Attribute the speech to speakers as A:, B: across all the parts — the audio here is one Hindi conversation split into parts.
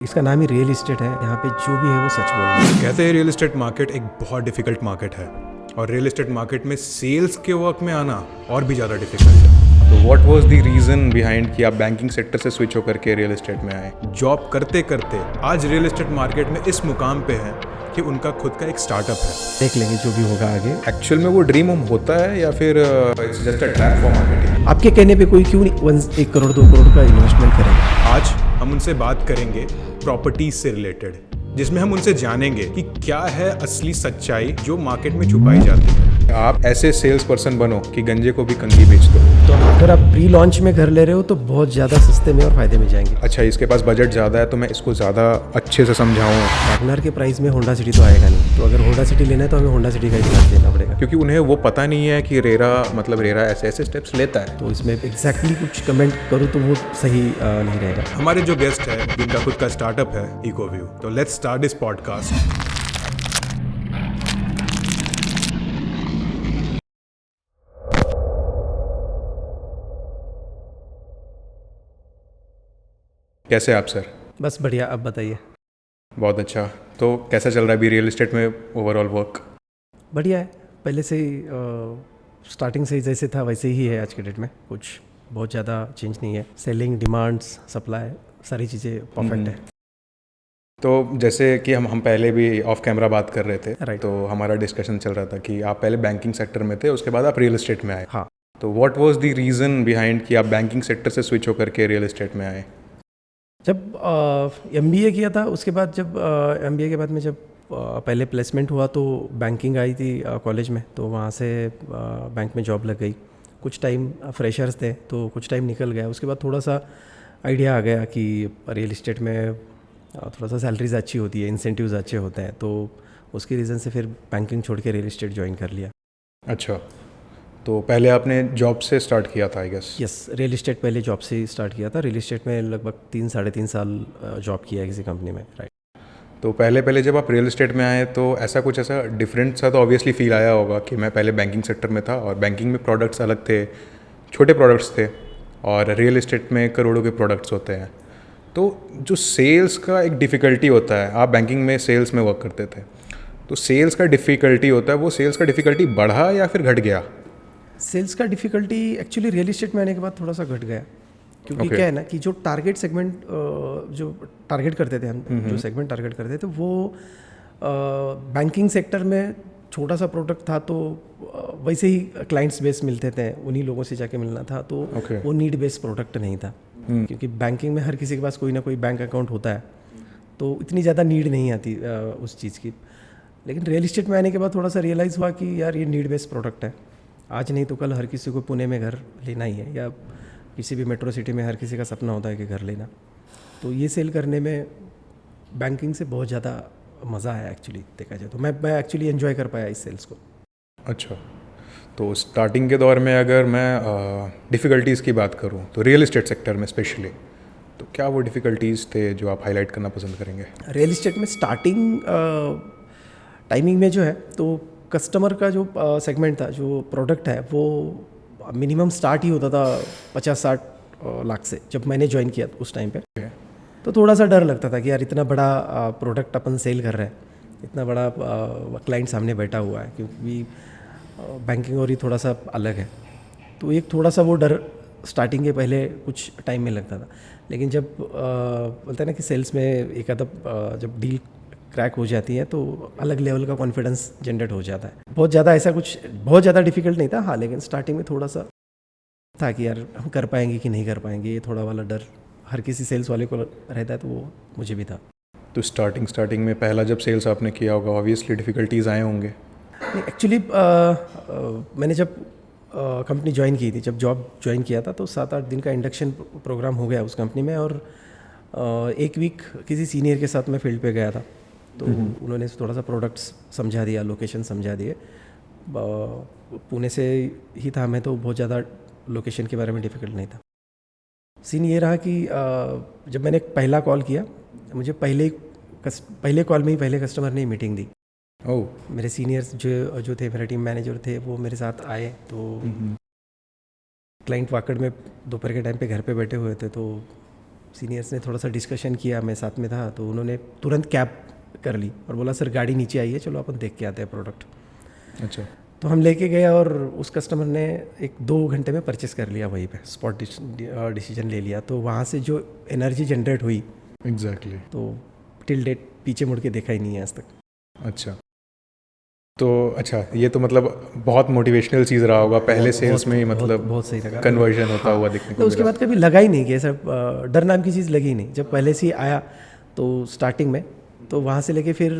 A: इसका नाम ही रियल इस्टेट है। यहाँ पे जो भी है वो सच बोल रहा है।
B: कहते हैं रियल इस्टेट मार्केट एक बहुत डिफिकल्ट मार्केट है और रियल इस्टेट मार्केट में सेल्स के वर्क में आना और भी ज़्यादा डिफिकल्ट है। तो what was the reason behind कि आप बैंकिंग सेक्टर से स्विच होकर के रियल इस्टेट में आए? जॉब करते करते आज रियल इस्टेट मार्केट में इस मुकाम पे है कि उनका खुद का एक स्टार्टअप है।
A: देख लेंगे जो भी होगा आगे।
B: एक्चुअल में वो ड्रीम होम होता है या फिर it's just a trap for marketing?
A: आपके कहने पे कोई क्यों नहीं 1 करोड़ 2 करोड़ का इन्वेस्टमेंट करेगा।
B: आज हम उनसे बात करेंगे प्रॉपर्टीज से रिलेटेड, जिसमें हम उनसे जानेंगे कि क्या है असली सच्चाई जो मार्केट में छुपाई जाती है। आप ऐसे सेल्स पर्सन बनो कि गंजे को भी कंघी बेच दो।
A: तो अगर आप प्री लॉन्च में घर ले रहे हो तो बहुत ज़्यादा सस्ते में और फायदे में जाएंगे।
B: अच्छा, इसके पास बजट ज़्यादा है तो मैं इसको ज़्यादा अच्छे से समझाऊँ?
A: वैगनर के प्राइस में होंडा सिटी तो आएगा नहीं, तो अगर होंडा सिटी लेना है तो हमें होंडा सिटी का ही क्लास देना पड़ेगा,
B: क्योंकि उन्हें वो पता नहीं है कि रेरा ऐसे ऐसे स्टेप्स लेता है।
A: तो इसमें एग्जैक्टली कुछ कमेंट करूँ तो वो सही नहीं रहेगा।
B: हमारे जो गेस्ट है जिनका खुद का स्टार्टअप है इकोव्यू, तो लेट्स स्टार्ट दिस पॉडकास्ट। कैसे आप सर?
A: बस बढ़िया, आप बताइए।
B: बहुत अच्छा। तो कैसा चल रहा है अभी रियल इस्टेट में ओवरऑल वर्क?
A: बढ़िया है, पहले से ही स्टार्टिंग से ही जैसे था वैसे ही है। आज के डेट में कुछ बहुत ज़्यादा चेंज नहीं है। सेलिंग, डिमांड्स, सप्लाई, सारी चीज़ें परफेक्ट है।
B: तो जैसे कि हम पहले भी ऑफ कैमरा बात कर रहे थे,
A: Right.
B: तो हमारा डिस्कशन चल रहा था कि आप पहले बैंकिंग सेक्टर में थे, उसके बाद आप रियल इस्टेट में आए।
A: हाँ,
B: तो what was the reason behind कि आप बैंकिंग सेक्टर से स्विच होकर के रियल इस्टेट में आए?
A: जब MBA किया था उसके बाद, जब MBA के बाद में जब पहले प्लेसमेंट हुआ तो बैंकिंग आई थी कॉलेज में, तो वहाँ से बैंक में जॉब लग गई। कुछ टाइम फ्रेशर्स थे तो कुछ टाइम निकल गया। उसके बाद थोड़ा सा आइडिया आ गया कि रियल इस्टेट में थोड़ा सा सैलरीज अच्छी होती है, इंसेंटिव्स अच्छे होते हैं, तो उसकी रीज़न से फिर बैंकिंग छोड़ के रियल इस्टेट ज्वाइन कर लिया।
B: अच्छा, तो पहले आपने जॉब से स्टार्ट किया था I guess?
A: Yes, real estate पहले जॉब से ही स्टार्ट किया था। रियल इस्टेट में लगभग 3-3.5 साल जॉब किया है किसी कंपनी में। राइट।
B: तो पहले जब आप रियल इस्टेट में आए तो ऐसा डिफरेंट सा तो ऑब्वियसली फील आया होगा कि मैं पहले बैंकिंग सेक्टर में था और बैंकिंग में प्रोडक्ट्स अलग थे, छोटे प्रोडक्ट्स थे, और रियल इस्टेट में करोड़ों के प्रोडक्ट्स होते हैं। तो जो सेल्स का एक डिफ़िकल्टी होता है, आप बैंकिंग में सेल्स में वर्क करते थे, तो सेल्स का डिफ़िकल्टी होता है, वो सेल्स का डिफ़िकल्टी बढ़ा या फिर घट गया?
A: सेल्स का डिफ़िकल्टी एक्चुअली रियल इस्टेट में आने के बाद थोड़ा सा घट गया, क्योंकि
B: Okay.
A: क्या है ना कि जो टारगेट सेगमेंट जो टारगेट करते थे हम, जो सेगमेंट टारगेट करते थे वो बैंकिंग सेक्टर में छोटा सा प्रोडक्ट था, तो वैसे ही क्लाइंट्स बेस मिलते थे, उन्हीं लोगों से जाके मिलना था, तो
B: Okay.
A: वो नीड बेस्ड प्रोडक्ट नहीं था। क्योंकि बैंकिंग में हर किसी के पास कोई ना कोई बैंक अकाउंट होता है, तो इतनी ज़्यादा नीड नहीं आती उस चीज़ की। लेकिन रियल इस्टेट में आने के बाद थोड़ा सा रियलाइज़ हुआ कि यार ये नीड बेस्ड प्रोडक्ट है। आज नहीं तो कल हर किसी को पुणे में घर लेना ही है, या किसी भी मेट्रो सिटी में हर किसी का सपना होता है कि घर लेना। तो ये सेल करने में बैंकिंग से बहुत ज़्यादा मज़ा आया एक्चुअली, देखा जाए तो। मैं एक्चुअली एंजॉय कर पाया इस सेल्स को।
B: अच्छा, तो स्टार्टिंग के दौर में अगर मैं डिफ़िकल्टीज़ की बात करूँ तो रियल इस्टेट सेक्टर में स्पेशली, तो क्या वो डिफ़िकल्टीज़ थे जो आप हाईलाइट करना पसंद करेंगे?
A: रियल इस्टेट में स्टार्टिंग टाइमिंग में जो है, तो कस्टमर का जो सेगमेंट था, जो प्रोडक्ट है, वो मिनिमम स्टार्ट ही होता था 50-60 लाख से। जब मैंने ज्वाइन किया उस टाइम पे, तो थोड़ा सा डर लगता था कि यार इतना बड़ा प्रोडक्ट अपन सेल कर रहे हैं, इतना बड़ा क्लाइंट सामने बैठा हुआ है, क्योंकि बैंकिंग और ही थोड़ा सा अलग है। तो एक थोड़ा सा वो डर स्टार्टिंग के पहले कुछ टाइम में लगता था। लेकिन जब बोलते हैं ना कि सेल्स में एक आधा जब डील क्रैक हो जाती है तो अलग लेवल का कॉन्फिडेंस जनरेट हो जाता है। बहुत ज़्यादा डिफिकल्ट नहीं था, हाँ, लेकिन स्टार्टिंग में थोड़ा सा था कि यार हम कर पाएंगे कि नहीं कर पाएंगे, ये थोड़ा वाला डर हर किसी सेल्स वाले को रहता है, तो वो मुझे भी था।
B: तो स्टार्टिंग में पहला जब सेल्स आपने किया होगा, ऑब्वियसली डिफ़िकल्टीज़ आए होंगे?
A: एक्चुअली मैंने जब कंपनी ज्वाइन की थी, जब जॉब ज्वाइन किया था, तो 7-8 दिन का इंडक्शन प्रोग्राम हो गया उस कंपनी में, और 1 वीक किसी सीनियर के साथ मैं फील्ड पे गया था, तो उन्होंने थोड़ा सा प्रोडक्ट्स समझा दिया, लोकेशन समझा दिए। पुणे से ही था मैं, तो बहुत ज़्यादा लोकेशन के बारे में डिफ़िकल्ट नहीं था। सीन ये रहा कि जब मैंने पहला कॉल किया, मुझे पहले कॉल में ही पहले कस्टमर ने मीटिंग दी।
B: ओह।
A: मेरे सीनियर्स जो थे, मेरे टीम मैनेजर थे, वो मेरे साथ आए। तो क्लाइंट वाकड़ में दोपहर के टाइम पे घर पे बैठे हुए थे, तो सीनियर्स ने थोड़ा सा डिस्कशन किया, मैं साथ में था, तो उन्होंने तुरंत कैब कर ली और बोला सर गाड़ी नीचे आई है, चलो अपन देख के आते हैं प्रोडक्ट।
B: अच्छा।
A: तो हम लेके गए और उस कस्टमर ने 1-2 घंटे में परचेस कर लिया, वहीं पे स्पॉट डिसीजन ले लिया। तो वहाँ से जो एनर्जी जनरेट हुई,
B: एग्जैक्टली।
A: तो टिल डेट पीछे मुड़ के देखा ही नहीं है आज तक।
B: अच्छा, तो अच्छा, ये तो मतलब बहुत मोटिवेशनल चीज़ रहा होगा पहले सेल्स में ही, मतलब
A: बहुत सही लगा,
B: कन्वर्जन होता हुआ दिखने
A: तो
B: को
A: उसके
B: मिला।
A: बाद कभी लगा ही नहीं कि ऐसा डर नाम की चीज़ लगी ही नहीं। जब पहले से ही आया तो स्टार्टिंग में, तो वहाँ से लेके फिर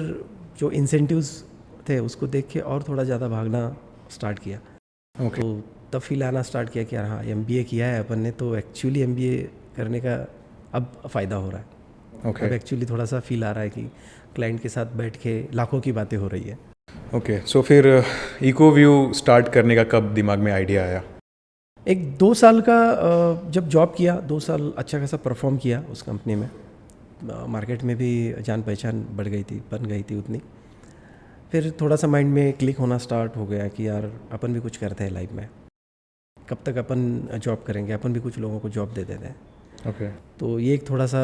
A: जो इंसेंटिव्स थे उसको देख के और थोड़ा ज़्यादा भागना स्टार्ट किया।
B: ओके।
A: तो तब फील आना स्टार्ट किया कि यार हाँ, MBA किया है अपन ने, तो एक्चुअली MBA करने का अब फ़ायदा हो रहा है।
B: ओके।
A: अब एक्चुअली थोड़ा सा फील आ रहा है कि क्लाइंट के साथ बैठ के लाखों की बातें हो रही है।
B: ओके, सो फिर इको व्यू स्टार्ट करने का कब दिमाग में आइडिया आया?
A: 1-2 साल का जब जॉब किया, 2 साल अच्छा खासा परफॉर्म किया उस कंपनी में। मार्केट में भी जान पहचान बढ़ गई थी, बन गई थी उतनी। फिर थोड़ा सा माइंड में क्लिक होना स्टार्ट हो गया कि यार अपन भी कुछ करते हैं लाइफ में, कब तक अपन जॉब करेंगे, अपन भी कुछ लोगों को जॉब दे देते हैं।
B: ओके।
A: तो ये एक थोड़ा सा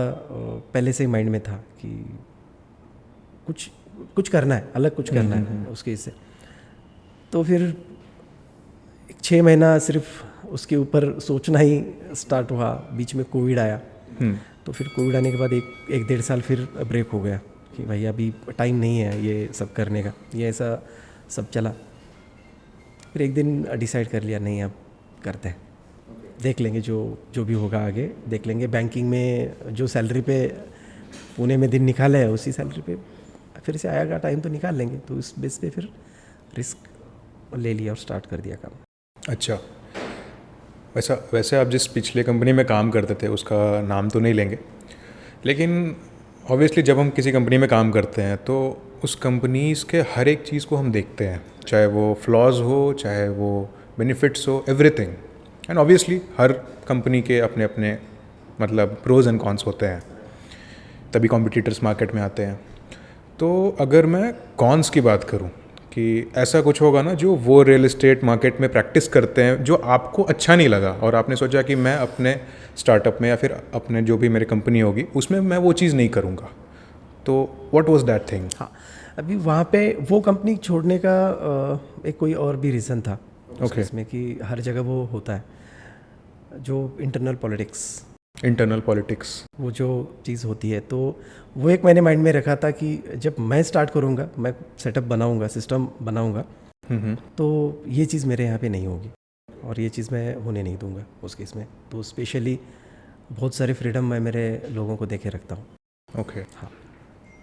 A: पहले से ही माइंड में था कि कुछ करना है, अलग कुछ करना है उसके इससे। तो फिर 6 महीना सिर्फ उसके ऊपर सोचना ही स्टार्ट हुआ। बीच में कोविड आया, तो फिर कोविड आने के बाद 1-1.5 साल फिर ब्रेक हो गया कि भाई अभी टाइम नहीं है ये सब करने का, ये ऐसा सब चला। फिर एक दिन डिसाइड कर लिया, नहीं अब करते हैं, देख लेंगे जो भी होगा आगे देख लेंगे। बैंकिंग में जो सैलरी पे पुणे में दिन निकाले है, उसी सैलरी पे फिर से आएगा टाइम तो निकाल लेंगे। तो इस बेस पे फिर रिस्क ले लिया और स्टार्ट कर दिया काम।
B: अच्छा, वैसे आप जिस पिछले कंपनी में काम करते थे उसका नाम तो नहीं लेंगे, लेकिन ऑब्वियसली जब हम किसी कंपनी में काम करते हैं तो उस कंपनीज़ के हर एक चीज़ को हम देखते हैं, चाहे वो फ्लॉज हो, चाहे वो बेनिफिट्स हो, everything. And obviously her company के अपने अपने मतलब प्रोज एंड कॉन्स होते हैं, तभी कॉम्पिटिटर्स मार्केट में आते हैं। तो अगर मैं कॉन्स की बात करूं कि ऐसा कुछ होगा ना जो वो रियल एस्टेट मार्केट में प्रैक्टिस करते हैं जो आपको अच्छा नहीं लगा और आपने सोचा कि मैं अपने स्टार्टअप में या फिर अपने जो भी मेरी कंपनी होगी उसमें मैं वो चीज़ नहीं करूँगा, तो व्हाट वाज दैट थिंग?
A: हाँ, अभी वहाँ पे वो कंपनी छोड़ने का एक कोई और भी रीज़न था।
B: ओके।
A: इसमें कि हर जगह वो होता है जो इंटरनल पॉलिटिक्स, वो जो चीज़ होती है। तो वो एक मैंने माइंड में रखा था कि जब मैं स्टार्ट करूँगा, मैं सेटअप बनाऊँगा, सिस्टम बनाऊँगा, तो ये चीज़ मेरे यहाँ पे नहीं होगी और ये चीज़ मैं होने नहीं दूँगा उस केस में। तो स्पेशली बहुत सारे फ्रीडम मैं मेरे लोगों को देके रखता हूँ।
B: ओके।
A: हाँ,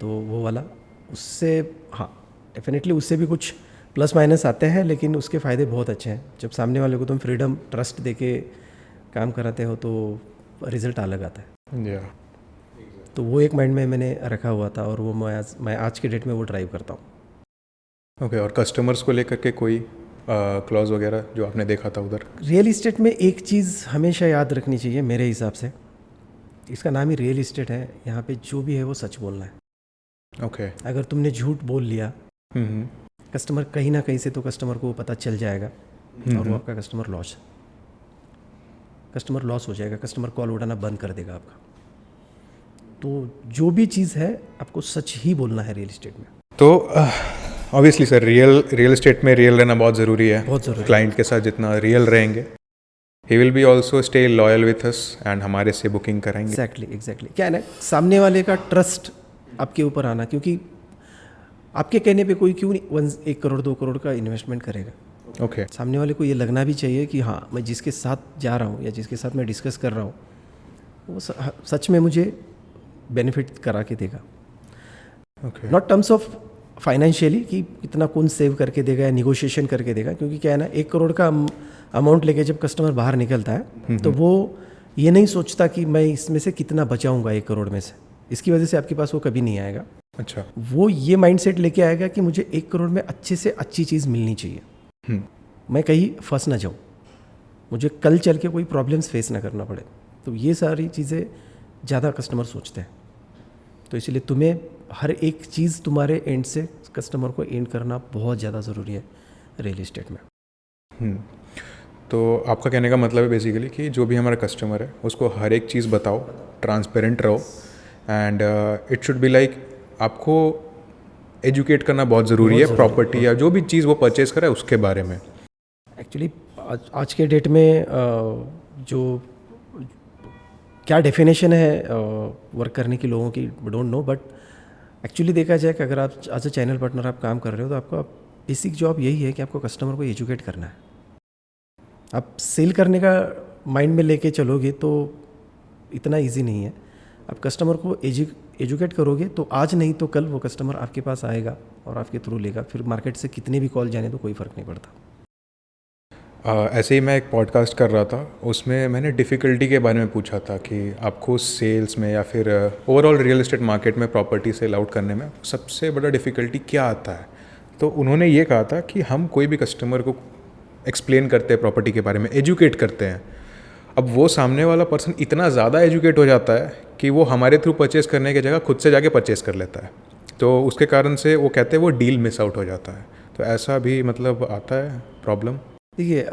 A: तो वो वाला उससे, हाँ डेफिनेटली उससे भी कुछ प्लस माइनस आते हैं, लेकिन उसके फ़ायदे बहुत अच्छे हैं। जब सामने वाले को तुम फ्रीडम ट्रस्ट देके काम कराते हो तो रिज़ल्ट अलग आता है।
B: या
A: तो वो एक माइंड में मैंने रखा हुआ था और वो मैं आज के डेट में वो ड्राइव करता हूँ।
B: ओके। और कस्टमर्स को लेकर के कोई क्लॉज वगैरह जो आपने देखा था उधर?
A: रियल इस्टेट में एक चीज़ हमेशा याद रखनी चाहिए मेरे हिसाब से, इसका नाम ही रियल इस्टेट है, यहाँ पे जो भी है वो सच बोलना है।
B: ओके।
A: अगर तुमने झूठ बोल लिया, कस्टमर कहीं ना कहीं से तो कस्टमर को पता चल जाएगा और वो आपका कस्टमर लॉस हो जाएगा, कस्टमर कॉल उठाना बंद कर देगा आपका। तो जो भी चीज़ है आपको सच ही बोलना है रियल इस्टेट में।
B: तो ऑब्वियसली सर रियल एस्टेट में रियल रहना बहुत ज़रूरी है।
A: बहुत ज़रूरी।
B: क्लाइंट के साथ जितना रियल रहेंगे, he will be also stay loyal with us and हमारे से बुकिंग कराएंगे।
A: एग्जैक्टली क्या है ना, सामने वाले का ट्रस्ट आपके ऊपर आना, क्योंकि आपके कहने पे कोई क्यों नहीं 1 करोड़ 2 करोड़ का इन्वेस्टमेंट करेगा।
B: ओके।
A: सामने वाले को ये लगना भी चाहिए कि हाँ, मैं जिसके साथ जा रहा हूँ या जिसके साथ मैं डिस्कस कर रहा हूँ वो सच में मुझे बेनिफिट करा के देगा।
B: Okay.
A: Not terms of financially कि कितना कौन सेव करके देगा या निगोशिएशन करके देगा, क्योंकि क्या है ना, 1 करोड़ का अमाउंट लेके जब कस्टमर बाहर निकलता है तो वो ये नहीं सोचता कि मैं इसमें से कितना बचाऊंगा 1 करोड़ में से, इसकी वजह से आपके पास वो कभी नहीं आएगा।
B: अच्छा।
A: वो ये माइंडसेट लेके आएगा कि मुझे 1 करोड़ में अच्छे से अच्छी चीज़ मिलनी चाहिए, मैं कहीं फंस ना जाऊँ, मुझे कल चल के कोई प्रॉब्लम्स फेस ना करना पड़े। तो ये सारी चीज़ें ज़्यादा कस्टमर सोचते हैं, तो इसलिए तुम्हें हर एक चीज़ तुम्हारे एंड से कस्टमर को एंड करना बहुत ज़्यादा ज़रूरी है रियल इस्टेट में।
B: तो आपका कहने का मतलब है बेसिकली कि जो भी हमारा कस्टमर है उसको हर एक चीज़ बताओ ट्रांसपेरेंट रहो and it should be like आपको एजुकेट करना बहुत ज़रूरी है प्रॉपर्टी या जो भी चीज़ वो परचेज करे उसके बारे में।
A: एक्चुअली आज के डेट में जो क्या डेफिनेशन है वर्क करने की लोगों की डोंट नो, बट एक्चुअली देखा जाए कि अगर आप एज अ चैनल पार्टनर आप काम कर रहे हो तो आपका बेसिक जॉब यही है कि आपको कस्टमर को एजुकेट करना है। आप सेल करने का माइंड में लेके चलोगे तो इतना इजी नहीं है। आप कस्टमर को एजुकेट करोगे तो आज नहीं तो कल वो कस्टमर आपके पास आएगा और आपके थ्रू लेगा। फिर मार्केट से कितने भी कॉल जाने तो कोई फ़र्क नहीं पड़ता।
B: ऐसे ही मैं एक पॉडकास्ट कर रहा था, उसमें मैंने डिफ़िकल्टी के बारे में पूछा था कि आपको सेल्स में या फिर ओवरऑल रियल एस्टेट मार्केट में प्रॉपर्टी सेल आउट करने में सबसे बड़ा डिफ़िकल्टी क्या आता है। तो उन्होंने ये कहा था कि हम कोई भी कस्टमर को एक्सप्लेन करते हैं प्रॉपर्टी के बारे में, एजुकेट करते हैं। अब वो सामने वाला पर्सन इतना ज़्यादा एजुकेट हो जाता है कि वो हमारे थ्रू परचेज़ करने की जगह खुद से जाके परचेज़ कर लेता है। तो उसके कारण से वो कहते हैं वो डील मिस आउट हो जाता है। तो ऐसा भी मतलब आता है प्रॉब्लम।
A: देखिए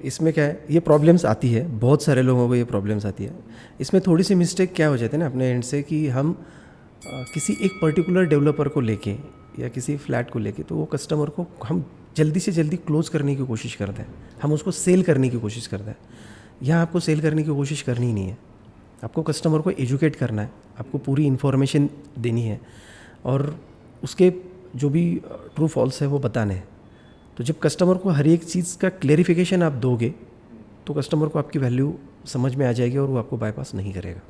A: इसमें क्या है, ये प्रॉब्लम्स आती है, बहुत सारे लोगों को ये प्रॉब्लम्स आती है। इसमें थोड़ी सी मिस्टेक क्या हो जाती है ना अपने एंड से कि हम किसी एक पर्टिकुलर डेवलपर को लेके या किसी फ्लैट को लेके तो वो कस्टमर को हम जल्दी से जल्दी क्लोज करने की कोशिश करते हैं, हम उसको सेल करने की कोशिश करते हैं। यहाँ आपको सेल करने की कोशिश करनी ही नहीं है, आपको कस्टमर को एजुकेट करना है, आपको पूरी इन्फॉर्मेशन देनी है और उसके जो भी ट्रू फॉल्स है वो बताने हैं। तो जब कस्टमर को हर एक चीज़ का क्लेरिफिकेशन आप दोगे तो कस्टमर को आपकी वैल्यू समझ में आ जाएगी और वो आपको बाईपास नहीं करेगा।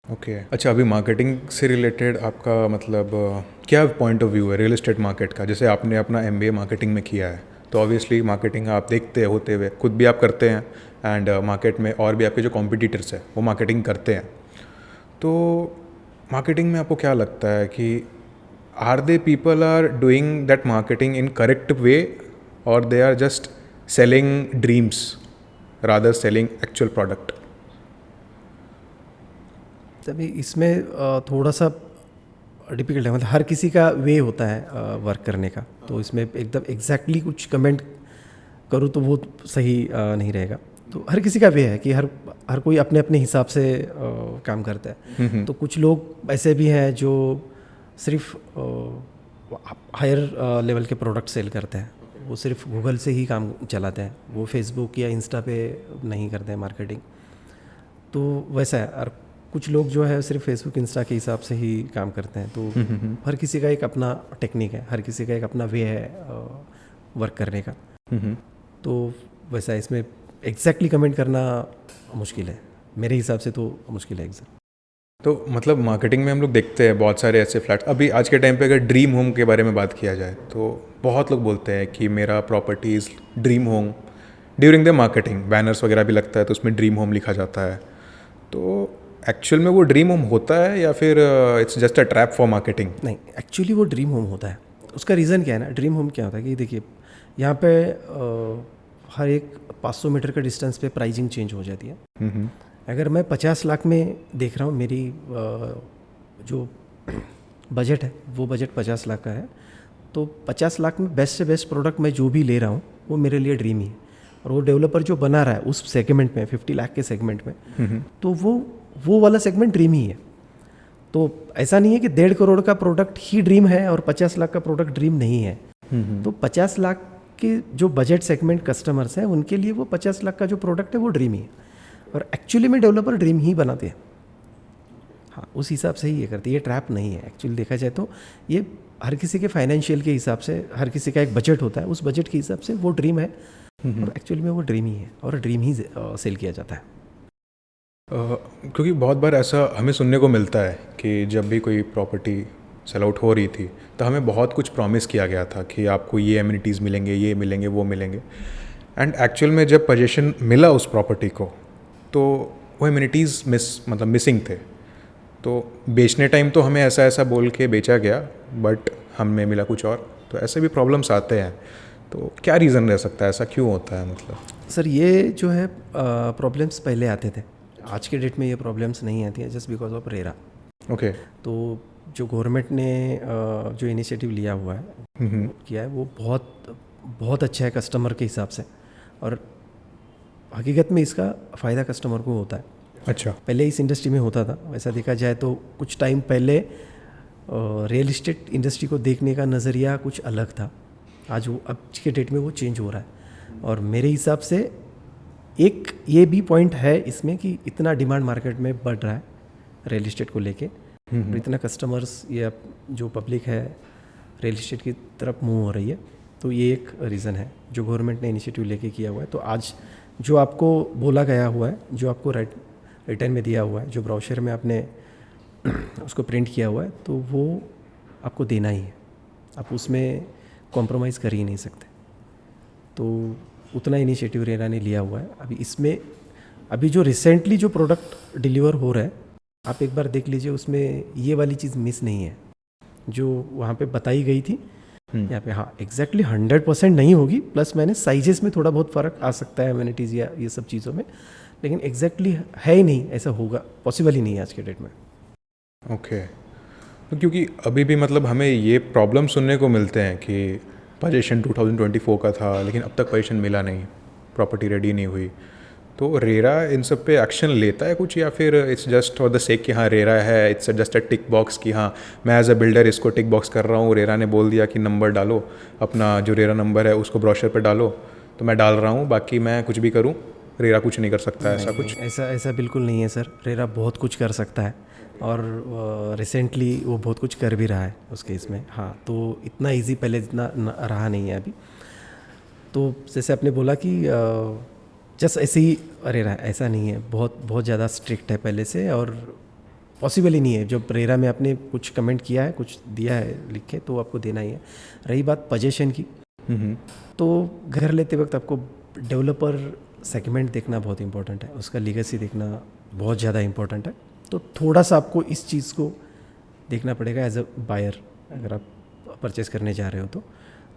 B: ओके अच्छा, अभी मार्केटिंग से रिलेटेड आपका मतलब क्या पॉइंट ऑफ व्यू है रियल एस्टेट मार्केट का? जैसे आपने अपना MBA मार्केटिंग में किया है तो ऑब्वियसली मार्केटिंग आप देखते होते हुए खुद भी आप करते हैं एंड मार्केट में और भी आपके जो कॉम्पिटिटर्स हैं वो मार्केटिंग करते हैं। तो मार्केटिंग में आपको क्या लगता है कि are they people are doing that marketing in correct way और they are just selling dreams rather selling actual product?
A: तभी इसमें थोड़ा सा डिफिकल्ट है, मतलब हर किसी का वे होता है वर्क करने का। तो इसमें एकदम एग्जैक्टली कुछ कमेंट करूँ तो वो सही नहीं रहेगा। तो हर किसी का वे है कि हर कोई अपने अपने हिसाब से काम करता है। तो कुछ लोग ऐसे भी हैं जो सिर्फ हायर लेवल के प्रोडक्ट सेल करते हैं, वो सिर्फ गूगल से ही काम चलाते हैं, वो फेसबुक या इंस्टा पे नहीं करते हैं मार्केटिंग। तो वैसा है। और कुछ लोग जो है सिर्फ फेसबुक इंस्टा के हिसाब से ही काम करते हैं। तो हर किसी का एक अपना टेक्निक है, हर किसी का एक अपना वे है वर्क करने का। तो वैसा इसमें एग्जैक्टली कमेंट करना मुश्किल है, मेरे हिसाब से तो मुश्किल है एग्जैक्ट।
B: तो मतलब मार्केटिंग में हम लोग देखते हैं बहुत सारे ऐसे फ्लैट। अभी आज के टाइम पे अगर ड्रीम होम के बारे में बात किया जाए तो बहुत लोग बोलते हैं कि मेरा property is dream home. During the marketing banners वगैरह भी लगता है तो उसमें ड्रीम होम लिखा जाता है। तो एक्चुअल में वो ड्रीम होम होता है या फिर it's just a trap for marketing?
A: नहीं, एक्चुअली वो ड्रीम होम होता है। उसका रीज़न क्या है ना, ड्रीम होम क्या होता है कि देखिए यहाँ पे हर एक 500 मीटर के डिस्टेंस पे प्राइसिंग चेंज हो जाती है। अगर मैं 50 लाख में देख रहा हूँ, मेरी जो बजट है वो बजट 50 लाख का है, तो 50 लाख में बेस्ट से बेस्ट प्रोडक्ट मैं जो भी ले रहा हूँ वो मेरे लिए ड्रीम ही है। और वो डेवलपर जो बना रहा है उस सेगमेंट में 50 लाख के सेगमेंट में, तो वो वाला सेगमेंट ड्रीम ही है। तो ऐसा नहीं है कि 1.5 करोड़ का प्रोडक्ट ही ड्रीम है और 50 लाख का प्रोडक्ट ड्रीम नहीं है। तो 50 लाख के जो बजट सेगमेंट कस्टमर्स हैं उनके लिए वो 50 लाख का जो प्रोडक्ट है वो ड्रीम ही है। और एक्चुअली में डेवलपर ड्रीम ही बनाते हैं, हाँ उस हिसाब से ही ये करते हैं। ये ट्रैप नहीं है एक्चुअली देखा जाए तो। ये हर किसी के फाइनेंशियल के हिसाब से, हर किसी का एक बजट होता है, उस बजट के हिसाब से वो ड्रीम है और एक्चुअली में वो ड्रीम ही है और ड्रीम ही सेल किया जाता है।
B: क्योंकि बहुत बार ऐसा हमें सुनने को मिलता है कि जब भी कोई प्रॉपर्टी सेल आउट हो रही थी तो हमें बहुत कुछ प्रॉमिस किया गया था कि आपको ये एमिनिटीज़ मिलेंगे, ये मिलेंगे, वो मिलेंगे। एंड एक्चुअल में जब पोजीशन मिला उस प्रॉपर्टी को तो वो एमिनिटीज़ मिसिंग थे। तो बेचने टाइम तो हमें ऐसा बोल के बेचा गया बट हमें मिला कुछ और। तो ऐसे भी प्रॉब्लम्स आते हैं। तो क्या रीज़न रह सकता है, ऐसा क्यों होता है? मतलब
A: सर ये जो है प्रॉब्लम्स पहले आते थे, आज के डेट में ये प्रॉब्लम्स नहीं आती हैं just because of RERA.
B: Okay.
A: तो जो गवर्नमेंट ने जो इनिशिएटिव लिया हुआ है किया है वो बहुत अच्छा है कस्टमर के हिसाब से, और हकीकत में इसका फ़ायदा कस्टमर को होता है।
B: अच्छा।
A: पहले इस इंडस्ट्री में होता था। वैसा देखा जाए तो कुछ टाइम पहले रियल इस्टेट इंडस्ट्री को देखने का नज़रिया कुछ अलग था। आज वो अब के डेट में वो चेंज हो रहा है। और मेरे हिसाब से एक ये भी पॉइंट है इसमें कि इतना डिमांड मार्केट में बढ़ रहा है रियल इस्टेट को लेके, और इतना कस्टमर्स या जो पब्लिक है रियल इस्टेट की तरफ मूव हो रही है। तो ये एक रीज़न है जो गवर्नमेंट ने इनिशिएटिव लेके किया हुआ है। तो आज जो आपको बोला गया हुआ है, जो आपको रिटर्न में दिया हुआ है, जो ब्राउशर में आपने उसको प्रिंट किया हुआ है, तो वो आपको देना ही है। आप उसमें कॉम्प्रोमाइज़ कर ही नहीं सकते। तो उतना इनिशिएटिव रेरा ने लिया हुआ है। अभी इसमें अभी जो रिसेंटली जो प्रोडक्ट डिलीवर हो रहा है, आप एक बार देख लीजिए, उसमें ये वाली चीज़ मिस नहीं है जो वहाँ पे बताई गई थी। यहाँ पे हाँ एग्जैक्टली 100% नहीं होगी, प्लस मैंने साइजेस में थोड़ा बहुत फ़र्क आ सकता है एमिनिटीज़ या ये सब चीज़ों में, लेकिन एग्जैक्टली है ही नहीं, ऐसा होगा पॉसिबल ही नहीं है आज के डेट में।
B: ओके। तो क्योंकि अभी भी मतलब हमें ये प्रॉब्लम सुनने को मिलते हैं कि पोजीशन 2024 का था लेकिन अब तक पोजीशन मिला नहीं, प्रॉपर्टी रेडी नहीं हुई। तो रेरा इन सब पे एक्शन लेता है कुछ, या फिर इट्स जस्ट फॉर द सेक कि हाँ रेरा है, it's just a tick box कि हाँ मैं एज अ बिल्डर इसको टिक बॉक्स कर रहा हूँ, रेरा ने बोल दिया कि नंबर डालो, अपना जो रेरा नंबर है उसको ब्रोशर पे डालो, तो मैं डाल रहा हूँ, बाकी मैं कुछ भी करूँ रेरा कुछ नहीं कर सकता, ऐसा कुछ?
A: ऐसा बिल्कुल नहीं है सर। रेरा बहुत कुछ कर सकता है, और रिसेंटली वो बहुत कुछ कर भी रहा है उस केस में। हाँ, तो इतना इजी पहले जितना रहा नहीं है अभी। तो जैसे आपने बोला कि जस्ट ऐसे ही रेरा ऐसा नहीं है, बहुत ज़्यादा स्ट्रिक्ट है पहले से, और पॉसिबल ही नहीं है। जब रेरा में आपने कुछ कमेंट किया है, कुछ दिया है लिख के, तो आपको देना ही है। रही बात पोजीशन की, तो घर लेते वक्त आपको डेवलपर सेगमेंट देखना बहुत इंपॉर्टेंट है, उसका लीगेसी देखना बहुत ज़्यादा इंपॉर्टेंट है। तो थोड़ा सा आपको इस चीज़ को देखना पड़ेगा एज अ बायर, अगर आप परचेज़ करने जा रहे हो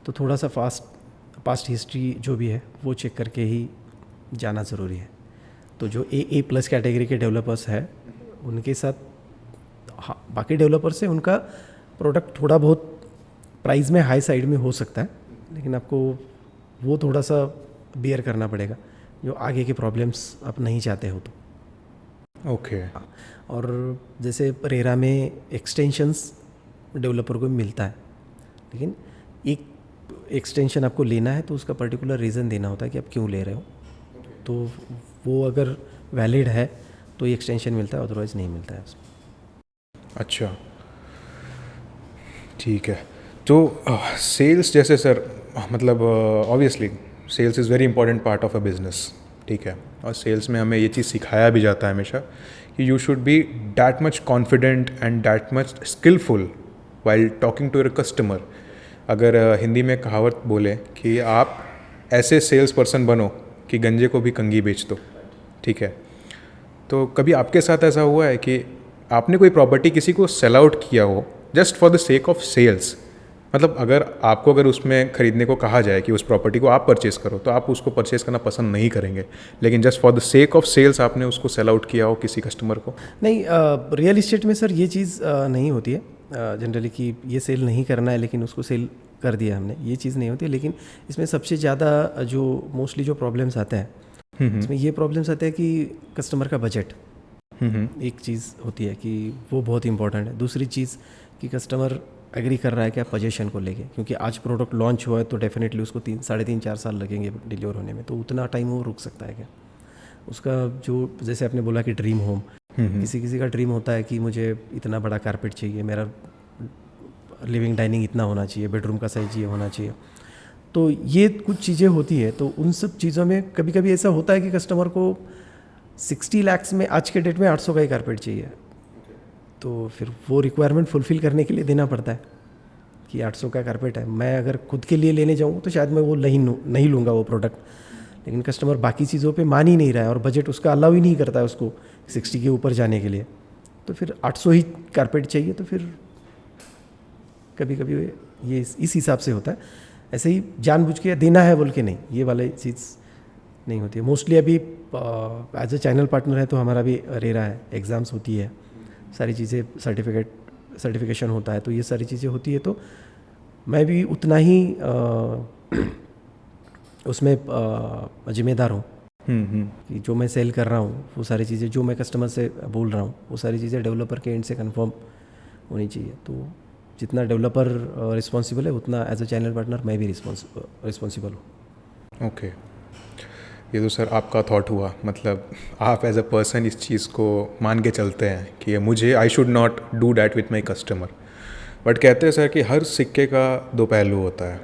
A: तो थोड़ा सा पास्ट हिस्ट्री जो भी है वो चेक करके ही जाना ज़रूरी है। तो जो A+ कैटेगरी के डेवलपर्स हैं उनके साथ, हाँ बाकी डेवलपर से उनका प्रोडक्ट थोड़ा बहुत प्राइस में हाई साइड में हो सकता है, लेकिन आपको वो थोड़ा सा बियर करना पड़ेगा जो आगे की प्रॉब्लम्स आप नहीं चाहते हो तो।
B: ओके।
A: और जैसे रेरा में एक्सटेंशंस डेवलपर को मिलता है, लेकिन एक एक्सटेंशन आपको लेना है तो उसका पर्टिकुलर रीज़न देना होता है कि आप क्यों ले रहे हो। तो वो अगर वैलिड है तो ये एक्सटेंशन मिलता है, अदरवाइज़ नहीं मिलता है उसमें।
B: अच्छा, ठीक है। तो सेल्स जैसे सर, मतलब obviously sales is very important part of a business, ठीक है। और सेल्स में हमें ये चीज़ सिखाया भी जाता है हमेशा कि you should be that much confident and that much skillful while talking to your customer. अगर हिंदी में कहावत बोले कि आप ऐसे सेल्स पर्सन बनो कि गंजे को भी कंघी बेच दो, ठीक है। तो कभी आपके साथ ऐसा हुआ है कि आपने कोई प्रॉपर्टी किसी को सेल आउट किया हो just for the sake of sales? मतलब अगर उसमें ख़रीदने को कहा जाए कि उस प्रॉपर्टी को आप परचेज़ करो, तो आप उसको परचेज़ करना पसंद नहीं करेंगे, लेकिन just for the sake of sales आपने उसको सेल आउट किया हो किसी कस्टमर को?
A: नहीं, रियल इस्टेट में सर ये चीज़ नहीं होती है जनरली कि ये सेल नहीं करना है लेकिन उसको सेल कर दिया हमने, ये चीज़ नहीं होती है। लेकिन इसमें सबसे ज़्यादा जो मोस्टली जो प्रॉब्लम्स आते हैं इसमें ये प्रॉब्लम्स आते हैं कि कस्टमर का बजट एक चीज़ होती है कि वो बहुत इंपॉर्टेंट है। दूसरी चीज़ कि कस्टमर एग्री कर रहा है क्या पोजीशन को लेके, क्योंकि आज प्रोडक्ट लॉन्च हुआ है तो डेफिनेटली उसको 3-4 साल लगेंगे डिलीवर होने में, तो उतना टाइम वो रुक सकता है क्या? उसका जो जैसे आपने बोला कि ड्रीम होम, किसी का ड्रीम होता है कि मुझे इतना बड़ा कारपेट चाहिए, मेरा लिविंग डाइनिंग इतना होना चाहिए, बेडरूम का साइज ये होना चाहिए। तो ये कुछ चीज़ें होती है, तो उन सब चीज़ों में कभी कभी ऐसा होता है कि कस्टमर को 60 लाख में आज के डेट में 800 का ही कारपेट चाहिए, तो फिर वो रिक्वायरमेंट फुलफ़िल करने के लिए देना पड़ता है कि 800 का कारपेट है। मैं अगर खुद के लिए लेने जाऊँ तो शायद मैं वो नहीं लूँगा वो प्रोडक्ट, लेकिन कस्टमर बाकी चीज़ों पे मान ही नहीं रहा है और बजट उसका अलाउ ही नहीं करता है उसको 60 के ऊपर जाने के लिए, तो फिर 800 ही कारपेट चाहिए। तो फिर कभी कभी ये इस हिसाब से होता है, ऐसे ही जानबूझ के देना है बोल के नहीं, ये वाली चीज़ नहीं होती है। मोस्टली अभी एज ए चैनल पार्टनर है तो हमारा भी रेरा है, एग्ज़ाम्स होती है, सारी चीज़ें सर्टिफिकेशन होता है, तो ये सारी चीज़ें होती है, तो मैं भी उतना ही उसमें जिम्मेदार हूँ कि जो मैं सेल कर रहा हूँ वो सारी चीज़ें, जो मैं कस्टमर से बोल रहा हूँ वो सारी चीज़ें डेवलपर के एंड से कंफर्म होनी चाहिए। तो जितना डेवलपर रिस्पॉन्सिबल है उतना एज अ चैनल पार्टनर मैं भी रिस्पॉन्सिबल हूँ।
B: ओके, ये तो सर आपका थॉट हुआ, मतलब आप एज अ पर्सन इस चीज़ को मान के चलते हैं कि ये मुझे I should not do that with my customer. But कहते हैं सर कि हर सिक्के का दो पहलू होता है,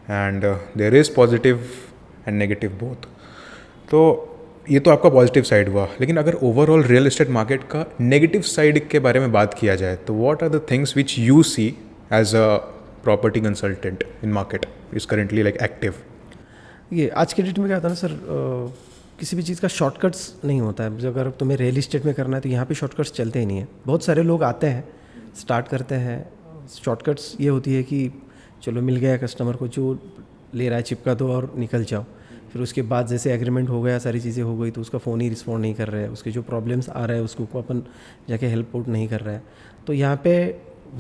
B: and there is positive and negative both. तो ये तो आपका पॉजिटिव साइड हुआ, लेकिन अगर ओवरऑल रियल एस्टेट मार्केट का नेगेटिव साइड के बारे में बात किया जाए तो what are the things which you see as a property consultant in market is currently like active?
A: ये आज के डेट में क्या होता है ना सर, किसी भी चीज़ का शॉर्टकट्स नहीं होता है। अगर तुम्हें रियल इस्टेट में करना है तो यहाँ पे शॉर्टकट्स चलते ही नहीं है। बहुत सारे लोग आते हैं, स्टार्ट करते हैं, शॉर्टकट्स ये होती है कि चलो मिल गया कस्टमर को जो ले रहा है चिपका दो और निकल जाओ। फिर उसके बाद जैसे एग्रीमेंट हो गया, सारी चीज़ें हो गई, तो उसका फ़ोन ही रिस्पॉन्ड नहीं कर रहा है, उसके जो प्रॉब्लम्स आ रहे हैं उसको अपन जाके हेल्प आउट नहीं कर रहा है। तो यहाँ पे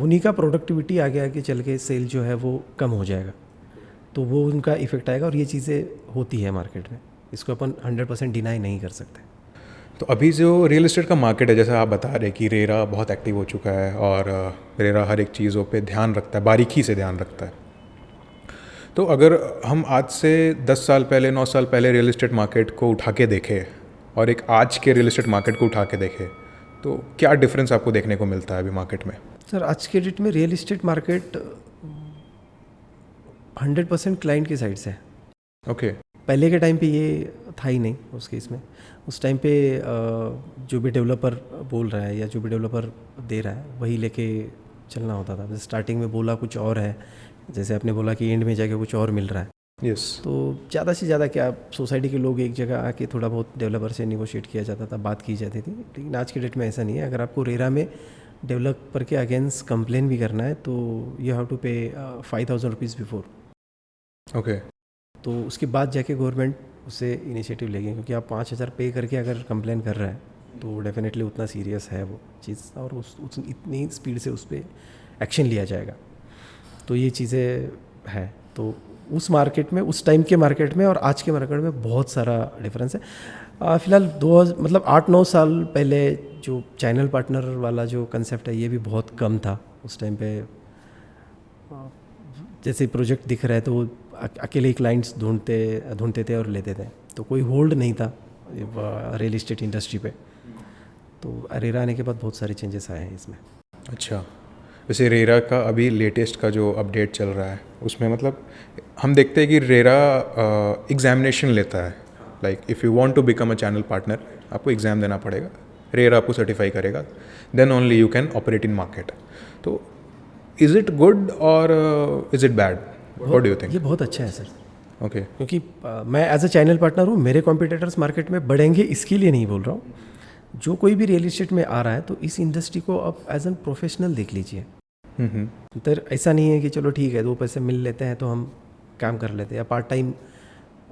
A: उन्हीं का प्रोडक्टिविटी आगे आगे चल के सेल जो है वो कम हो जाएगा, तो वो उनका इफेक्ट आएगा। और ये चीज़ें होती है मार्केट में, इसको अपन 100% डिनाई नहीं कर सकते।
B: तो अभी जो रियल एस्टेट का मार्केट है, जैसा आप बता रहे कि रेरा बहुत एक्टिव हो चुका है और रेरा हर एक चीज़ों पे ध्यान रखता है, बारीकी से ध्यान रखता है। तो अगर हम आज से 10 साल पहले, 9 साल पहले रियल एस्टेट मार्केट को उठा के देखें और एक आज के रियल एस्टेट मार्केट को उठा के देखें, तो क्या डिफरेंस आपको देखने को मिलता है अभी मार्केट में?
A: सर आज के डेट में रियल इस्टेट मार्केट 100% क्लाइंट की साइड से है।
B: ओके।
A: पहले के टाइम पे ये था ही नहीं उस केस में। उस टाइम पे जो भी डेवलपर बोल रहा है या जो भी डेवलपर दे रहा है वही लेके चलना होता था। जैसे स्टार्टिंग में बोला कुछ और है, जैसे आपने बोला कि एंड में जाके कुछ और मिल रहा है।
B: यस।
A: तो ज़्यादा से ज़्यादा क्या सोसाइटी के लोग एक जगह आके थोड़ा बहुत डेवलपर से निगोशिएट किया जाता था, बात की जाती थी। लेकिन आज के डेट में ऐसा नहीं है। अगर आपको रेरा में डेवलपर के अगेंस्ट कंप्लेन भी करना है तो यू हैव टू पे 5,000 रुपीज़ बिफोर।
B: ओके।
A: तो उसके बाद जाके गवर्नमेंट उससे इनिशिएटिव लेगी, क्योंकि आप 5,000 पे करके अगर कंप्लेन कर रहे हैं तो डेफिनेटली उतना सीरियस है वो चीज़, और उस इतनी स्पीड से उस पर एक्शन लिया जाएगा। तो ये चीज़ें हैं। तो उस मार्केट में, उस टाइम के मार्केट में और आज के मार्केट में बहुत सारा डिफरेंस है। फ़िलहाल 8-9 साल पहले जो चैनल पार्टनर वाला जो कंसेप्ट है ये भी बहुत कम था उस टाइम पे। जैसे प्रोजेक्ट दिख रहा है तो अकेले ही क्लाइंट्स ढूंढते थे और लेते थे, तो कोई होल्ड नहीं था रियल इस्टेट इंडस्ट्री पे। तो रेरा आने के बाद बहुत सारे चेंजेस आए हैं इसमें।
B: अच्छा, वैसे रेरा का अभी लेटेस्ट का जो अपडेट चल रहा है उसमें मतलब हम देखते हैं कि रेरा एग्जामिनेशन लेता है। Like if you want to become a channel partner, आपको एग्ज़ाम देना पड़ेगा, रेरा आपको सर्टिफाई करेगा, then only you can operate in market. तो इज़ इट गुड और is it bad? What do you think?
A: ये बहुत अच्छा है सर।
B: ओके।
A: क्योंकि मैं एज अ चैनल पार्टनर हूँ, मेरे कॉम्पिटिटर्स मार्केट में बढ़ेंगे इसके लिए नहीं बोल रहा हूँ। जो कोई भी रियल इस्टेट में आ रहा है तो इस इंडस्ट्री को आप एज एन प्रोफेशनल देख लीजिए। तो ऐसा नहीं है कि चलो ठीक है 2 पैसे मिल लेते हैं तो हम काम कर लेते हैं, या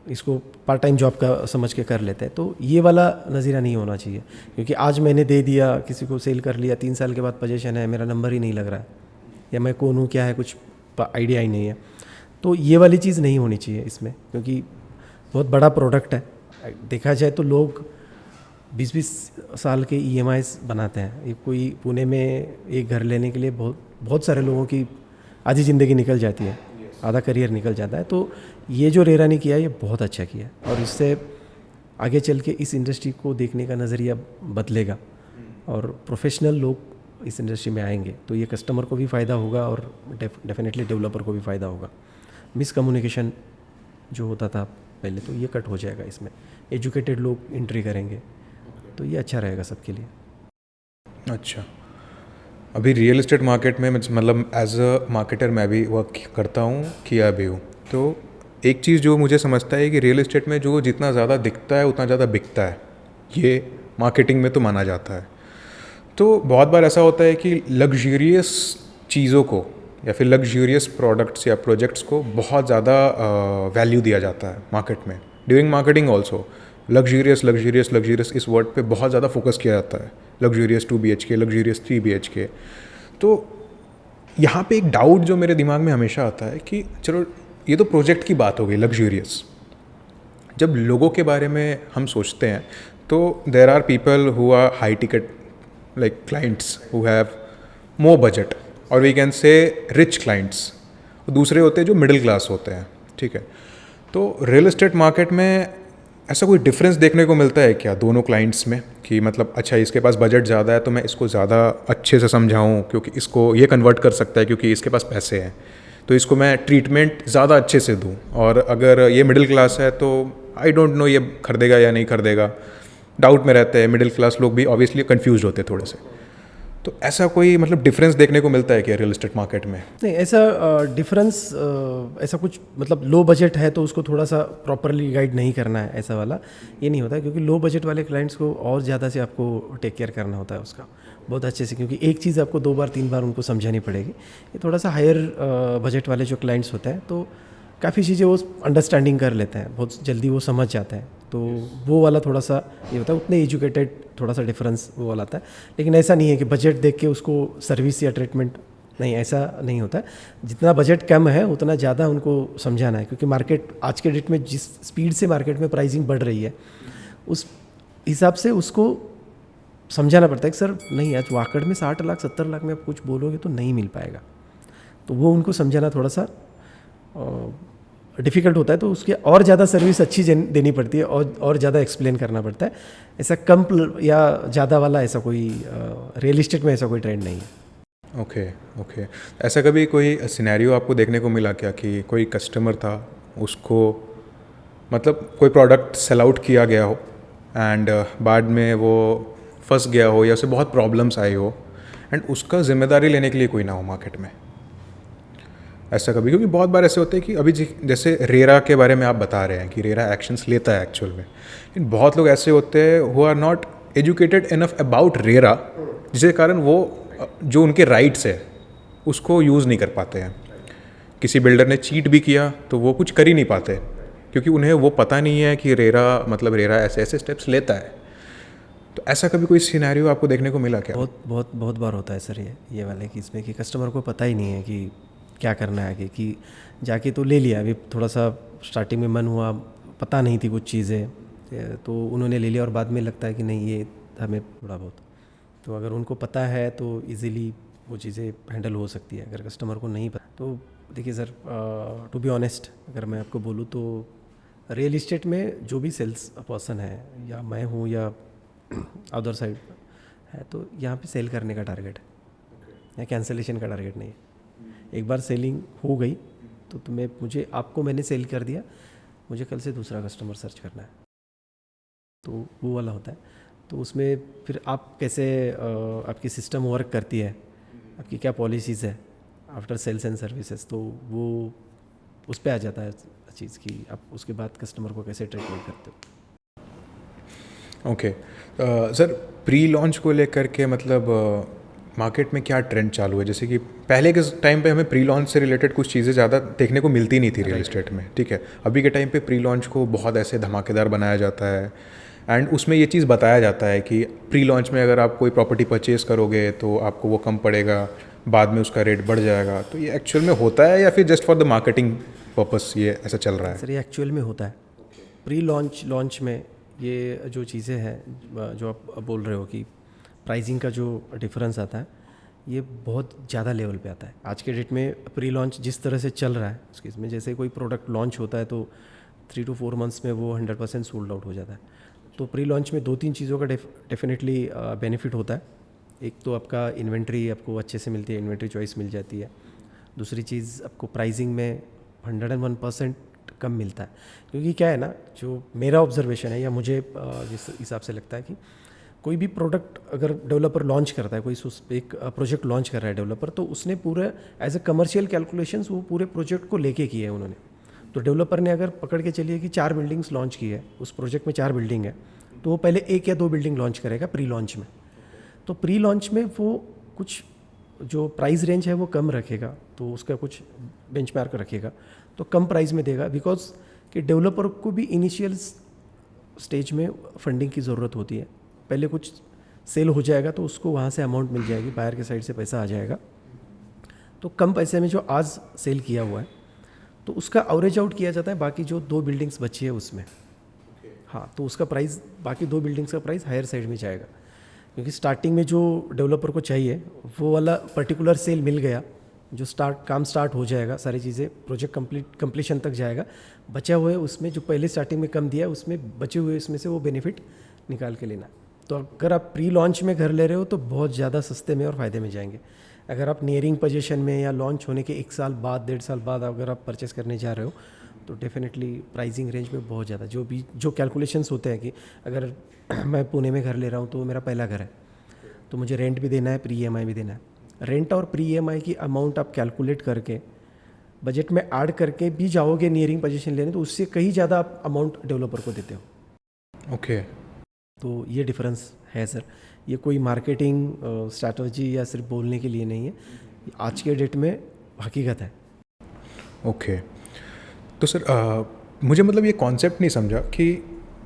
A: इसको पार्ट टाइम जॉब का समझ के कर लेते हैं। तो ये वाला नज़रिया नहीं होना चाहिए, क्योंकि आज मैंने दे दिया, किसी को सेल कर लिया, 3 साल के बाद पोजीशन है, मेरा नंबर ही नहीं लग रहा है, या मैं कौन हूँ क्या है कुछ आइडिया ही नहीं है। तो ये वाली चीज़ नहीं होनी चाहिए इसमें, क्योंकि बहुत बड़ा प्रोडक्ट है। देखा जाए तो लोग 20-20 साल के EMIs बनाते हैं। ये कोई पुणे में एक घर लेने के लिए बहुत सारे लोगों की आधी ज़िंदगी निकल जाती है, आधा करियर निकल जाता है। तो ये जो रेरा ने किया ये बहुत अच्छा किया, और इससे आगे चल के इस इंडस्ट्री को देखने का नज़रिया बदलेगा और प्रोफेशनल लोग इस इंडस्ट्री में आएंगे। तो ये कस्टमर को भी फ़ायदा होगा और डेफिनेटली डेवलपर को भी फ़ायदा होगा। मिसकम्युनिकेशन जो होता था पहले, तो ये कट हो जाएगा इसमें। एजुकेटेड लोग एंट्री करेंगे, तो ये अच्छा रहेगा सबके लिए।
B: अच्छा, अभी रियल एस्टेट मार्केट में मतलब एज अ मार्केटर मैं भी वर्क करता हूँ, किया भी हूँ। तो एक चीज़ जो मुझे समझता है कि रियल एस्टेट में जो जितना ज़्यादा दिखता है उतना ज़्यादा बिकता है, ये मार्केटिंग में तो माना जाता है। तो बहुत बार ऐसा होता है कि लग्जूरियस चीज़ों को या फिर लग्जूरियस प्रोडक्ट्स या प्रोजेक्ट्स को बहुत ज़्यादा वैल्यू दिया जाता है मार्केट में। ड्यूरिंग मार्केटिंग ऑल्सो लग्जूरियस इस वर्ड पे बहुत ज़्यादा फोकस किया जाता है। Luxurious 2 BHK, luxurious 3 BHK। तो यहाँ पे एक डाउट जो मेरे दिमाग में हमेशा आता है कि चलो ये तो प्रोजेक्ट की बात हो गई लग्जूरियस, जब लोगों के बारे में हम सोचते हैं तो there are people who are high ticket like clients who have more budget और we can say rich clients, दूसरे होते हैं जो मिडिल क्लास होते हैं, ठीक है। तो रियल एस्टेट मार्केट में ऐसा कोई डिफरेंस देखने को मिलता है क्या दोनों क्लाइंट्स में कि मतलब अच्छा इसके पास बजट ज़्यादा है तो मैं इसको ज़्यादा अच्छे से समझाऊं क्योंकि इसको ये कन्वर्ट कर सकता है क्योंकि इसके पास पैसे हैं, तो इसको मैं ट्रीटमेंट ज़्यादा अच्छे से दूं, और अगर ये मिडिल क्लास है तो आई डोंट नो ये खरीदेगा या नहीं खरीदेगा, डाउट में रहते हैं। मिडिल क्लास लोग भी ऑब्वियसली कंफ्यूज होते हैं थोड़े से। तो ऐसा कोई मतलब डिफरेंस देखने को मिलता है क्या रियल एस्टेट मार्केट में?
A: नहीं, ऐसा डिफरेंस ऐसा कुछ मतलब लो बजट है तो उसको थोड़ा सा प्रॉपरली गाइड नहीं करना है, ऐसा वाला ये नहीं होता है, क्योंकि लो बजट वाले क्लाइंट्स को और ज़्यादा से आपको टेक केयर करना होता है उसका बहुत अच्छे से, क्योंकि एक चीज़ आपको 2 बार 3 बार उनको समझानी पड़ेगी। ये थोड़ा सा हायर बजट वाले जो क्लाइंट्स होते हैं तो काफ़ी चीज़ें वो अंडरस्टैंडिंग कर लेते हैं, बहुत जल्दी वो समझ जाते हैं, तो वो वाला थोड़ा सा ये होता है, उतने एजुकेटेड थोड़ा सा डिफरेंस वो वाला आता है। लेकिन ऐसा नहीं है कि बजट देख के उसको सर्विस या ट्रीटमेंट, नहीं, ऐसा नहीं होता है। जितना बजट कम है उतना ज़्यादा उनको समझाना है, क्योंकि मार्केट आज के डेट में जिस स्पीड से मार्केट में प्राइसिंग बढ़ रही है उस हिसाब से उसको समझाना पड़ता है कि सर नहीं, आज वाकड़ में 60 लाख 70 लाख में आप कुछ बोलोगे तो नहीं मिल पाएगा, तो वो उनको समझाना थोड़ा सा डिफ़िकल्ट होता है। तो उसके और ज़्यादा सर्विस अच्छी देनी पड़ती है और ज़्यादा एक्सप्लेन करना पड़ता है। ऐसा कम या ज़्यादा वाला ऐसा कोई रियल इस्टेट में ऐसा कोई ट्रेंड नहीं है।
B: ओके। ऐसा कभी कोई सिनेरियो आपको देखने को मिला क्या कि कोई कस्टमर था, उसको मतलब कोई प्रोडक्ट सेल आउट किया गया हो एंड बाद में वो फंस गया हो या उसे बहुत प्रॉब्लम्स आई हो एंड उसका जिम्मेदारी लेने के लिए कोई ना हो मार्केट में? ऐसा कभी, क्योंकि बहुत बार ऐसे होते हैं कि अभी जैसे रेरा के बारे में आप बता रहे हैं कि रेरा एक्शंस लेता है एक्चुअल में, लेकिन बहुत लोग ऐसे होते हैं who are not educated enough about RERA, जिसके कारण वो जो उनके राइट्स है उसको यूज़ नहीं कर पाते हैं। किसी बिल्डर ने चीट भी किया तो वो कुछ कर ही नहीं पाते क्योंकि उन्हें वो पता नहीं है कि रेरा मतलब रेरा ऐसे ऐसे स्टेप्स लेता है। तो ऐसा कभी कोई सिनेरियो आपको देखने को मिला क्या?
A: बहुत बार होता है सर ये वाले कि इसमें कि कस्टमर को पता ही नहीं है कि क्या करना है, कि जाके तो ले लिया, अभी थोड़ा सा स्टार्टिंग में मन हुआ, पता नहीं थी कुछ चीज़ें तो उन्होंने ले लिया और बाद में लगता है कि नहीं ये हमें थोड़ा बहुत, तो अगर उनको पता है तो इजीली वो चीज़ें हैंडल हो सकती है। अगर कस्टमर को नहीं पता तो देखिए सर, टू बी ऑनेस्ट अगर मैं आपको बोलूँ तो रियल इस्टेट में जो भी सेल्स पर्सन है या मैं हूँ या अदर साइड है, तो यहाँ पे सेल करने का टारगेट है या कैंसिलेशन का टारगेट नहीं है। एक बार सेलिंग हो गई तो मैंने सेल कर दिया, मुझे कल से दूसरा कस्टमर सर्च करना है, तो वो वाला होता है। तो उसमें फिर आप कैसे आपकी सिस्टम वर्क करती है, आपकी क्या पॉलिसीज़ है आफ्टर सेल्स एंड सर्विसेज, तो वो उस पर आ जाता है चीज़ कि आप उसके बाद कस्टमर को कैसे ट्रीटमेंट करते हो।
B: ओके सर, प्री लॉन्च को लेकर के मतलब मार्केट में क्या ट्रेंड चालू है? जैसे कि पहले के टाइम पे हमें प्री लॉन्च से रिलेटेड कुछ चीज़ें ज़्यादा देखने को मिलती नहीं थी रियल इस्टेट में, ठीक है। अभी के टाइम पे प्री लॉन्च को बहुत ऐसे धमाकेदार बनाया जाता है एंड उसमें ये चीज़ बताया जाता है कि प्री लॉन्च में अगर आप कोई प्रॉपर्टी परचेज़ करोगे तो आपको वो कम पड़ेगा, बाद में उसका रेट बढ़ जाएगा। तो ये एक्चुअल में होता है या फिर just for the marketing purpose ये ऐसा चल रहा है?
A: सर ये एक्चुअल में होता है। प्री लॉन्च में ये जो चीज़ें हैं जो आप बोल रहे हो कि प्राइसिंग का जो डिफरेंस आता है, ये बहुत ज़्यादा लेवल पे आता है। आज के डेट में प्री लॉन्च जिस तरह से चल रहा है उसके इसमें जैसे कोई प्रोडक्ट लॉन्च होता है तो 3 to 4 मंथ्स में वो 100% सोल्ड आउट हो जाता है। तो प्री लॉन्च में 2-3 चीज़ों का डेफिनेटली बेनिफिट होता है। एक तो आपका इन्वेंट्री आपको अच्छे से मिलती है, इन्वेंट्री चॉइस मिल जाती है। दूसरी चीज़ आपको प्राइसिंग में 101% कम मिलता है, क्योंकि क्या है ना, जो मेरा ऑब्जर्वेशन है या मुझे जिस हिसाब से लगता है कि कोई भी प्रोडक्ट अगर डेवलपर लॉन्च करता है, कोई एक प्रोजेक्ट लॉन्च कर रहा है डेवलपर, तो उसने पूरा एज अ कमर्शियल कैलकुलेशंस वो पूरे प्रोजेक्ट को लेके किए हैं उन्होंने। तो डेवलपर ने अगर पकड़ के चलिए कि 4 बिल्डिंग्स लॉन्च की है, उस प्रोजेक्ट में 4 बिल्डिंग है, तो वो पहले 1 या 2 बिल्डिंग लॉन्च करेगा प्री लॉन्च में। तो प्री लॉन्च में वो कुछ जो प्राइस रेंज है वो कम रखेगा, तो उसका कुछ बेंचमार्क रखेगा, तो कम प्राइस में देगा, बिकॉज कि डेवलपर को भी इनिशियल स्टेज में फंडिंग की ज़रूरत होती है। पहले कुछ सेल हो जाएगा तो उसको वहाँ से अमाउंट मिल जाएगी, बायर के साइड से पैसा आ जाएगा, तो कम पैसे में जो आज सेल किया हुआ है तो उसका एवरेज आउट किया जाता है बाकी जो 2 बिल्डिंग्स बची है उसमें। हाँ, तो उसका प्राइस बाकी 2 बिल्डिंग्स का प्राइस हायर साइड में जाएगा, क्योंकि स्टार्टिंग में जो डेवलपर को चाहिए वो वाला पर्टिकुलर सेल मिल गया, जो काम स्टार्ट हो जाएगा, सारी चीज़ें प्रोजेक्ट कंप्लीशन तक जाएगा, बचा हुआ है उसमें जो पहले स्टार्टिंग में कम दिया है उसमें बचे हुए इसमें से वो बेनिफिट निकाल के लेना। तो अगर आप प्री लॉन्च में घर ले रहे हो तो बहुत ज़्यादा सस्ते में और फ़ायदे में जाएंगे। अगर आप नियरिंग पोजीशन में या लॉन्च होने के 1 साल बाद 1.5 साल बाद अगर आप परचेस करने जा रहे हो तो डेफिनेटली प्राइसिंग रेंज में बहुत ज़्यादा जो कैलकुलेशंस होते हैं कि अगर मैं पुणे में घर ले रहा हूँ तो मेरा पहला घर है, तो मुझे रेंट भी देना है, प्री EMI भी देना है। रेंट और प्री EMI की अमाउंट आप कैलकुलेट करके बजट में ऐड करके भी जाओगे नियरिंग पोजीशन लेने तो उससे कहीं ज़्यादा आप अमाउंट डेवलपर को देते हो।
B: ओके।
A: तो ये डिफरेंस है सर। ये कोई मार्केटिंग स्ट्रैटेजी या सिर्फ बोलने के लिए नहीं है, आज के डेट में हकीकत है।
B: ओके। तो सर मुझे मतलब ये कॉन्सेप्ट नहीं समझा कि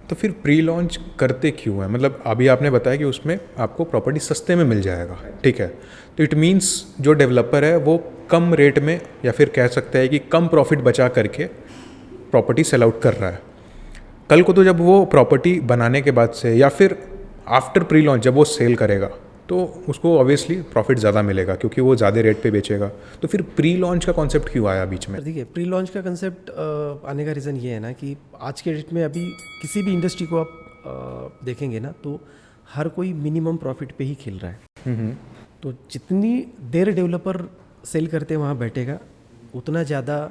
B: तो फिर प्री लॉन्च करते क्यों है। मतलब अभी आपने बताया कि उसमें आपको प्रॉपर्टी सस्ते में मिल जाएगा, ठीक है, तो इट मीन्स जो डेवलपर है वो कम रेट में या फिर कह सकते हैं कि कम प्रॉफिट बचा करके प्रॉपर्टी सेल आउट कर रहा है। कल को तो जब वो प्रॉपर्टी बनाने के बाद से या फिर आफ्टर प्री लॉन्च जब वो सेल करेगा तो उसको ऑब्वियसली प्रॉफिट ज़्यादा मिलेगा क्योंकि वो ज़्यादा रेट पे बेचेगा। तो फिर प्री लॉन्च का कॉन्सेप्ट क्यों आया बीच में?
A: देखिए, प्री लॉन्च का कंसेप्ट आने का रीज़न ये है ना कि आज के डेट में अभी किसी भी इंडस्ट्री को आप देखेंगे ना तो हर कोई मिनिमम प्रॉफिट पे ही खेल रहा है। तो जितनी देर डेवलपर सेल करते वहाँ बैठेगा उतना ज़्यादा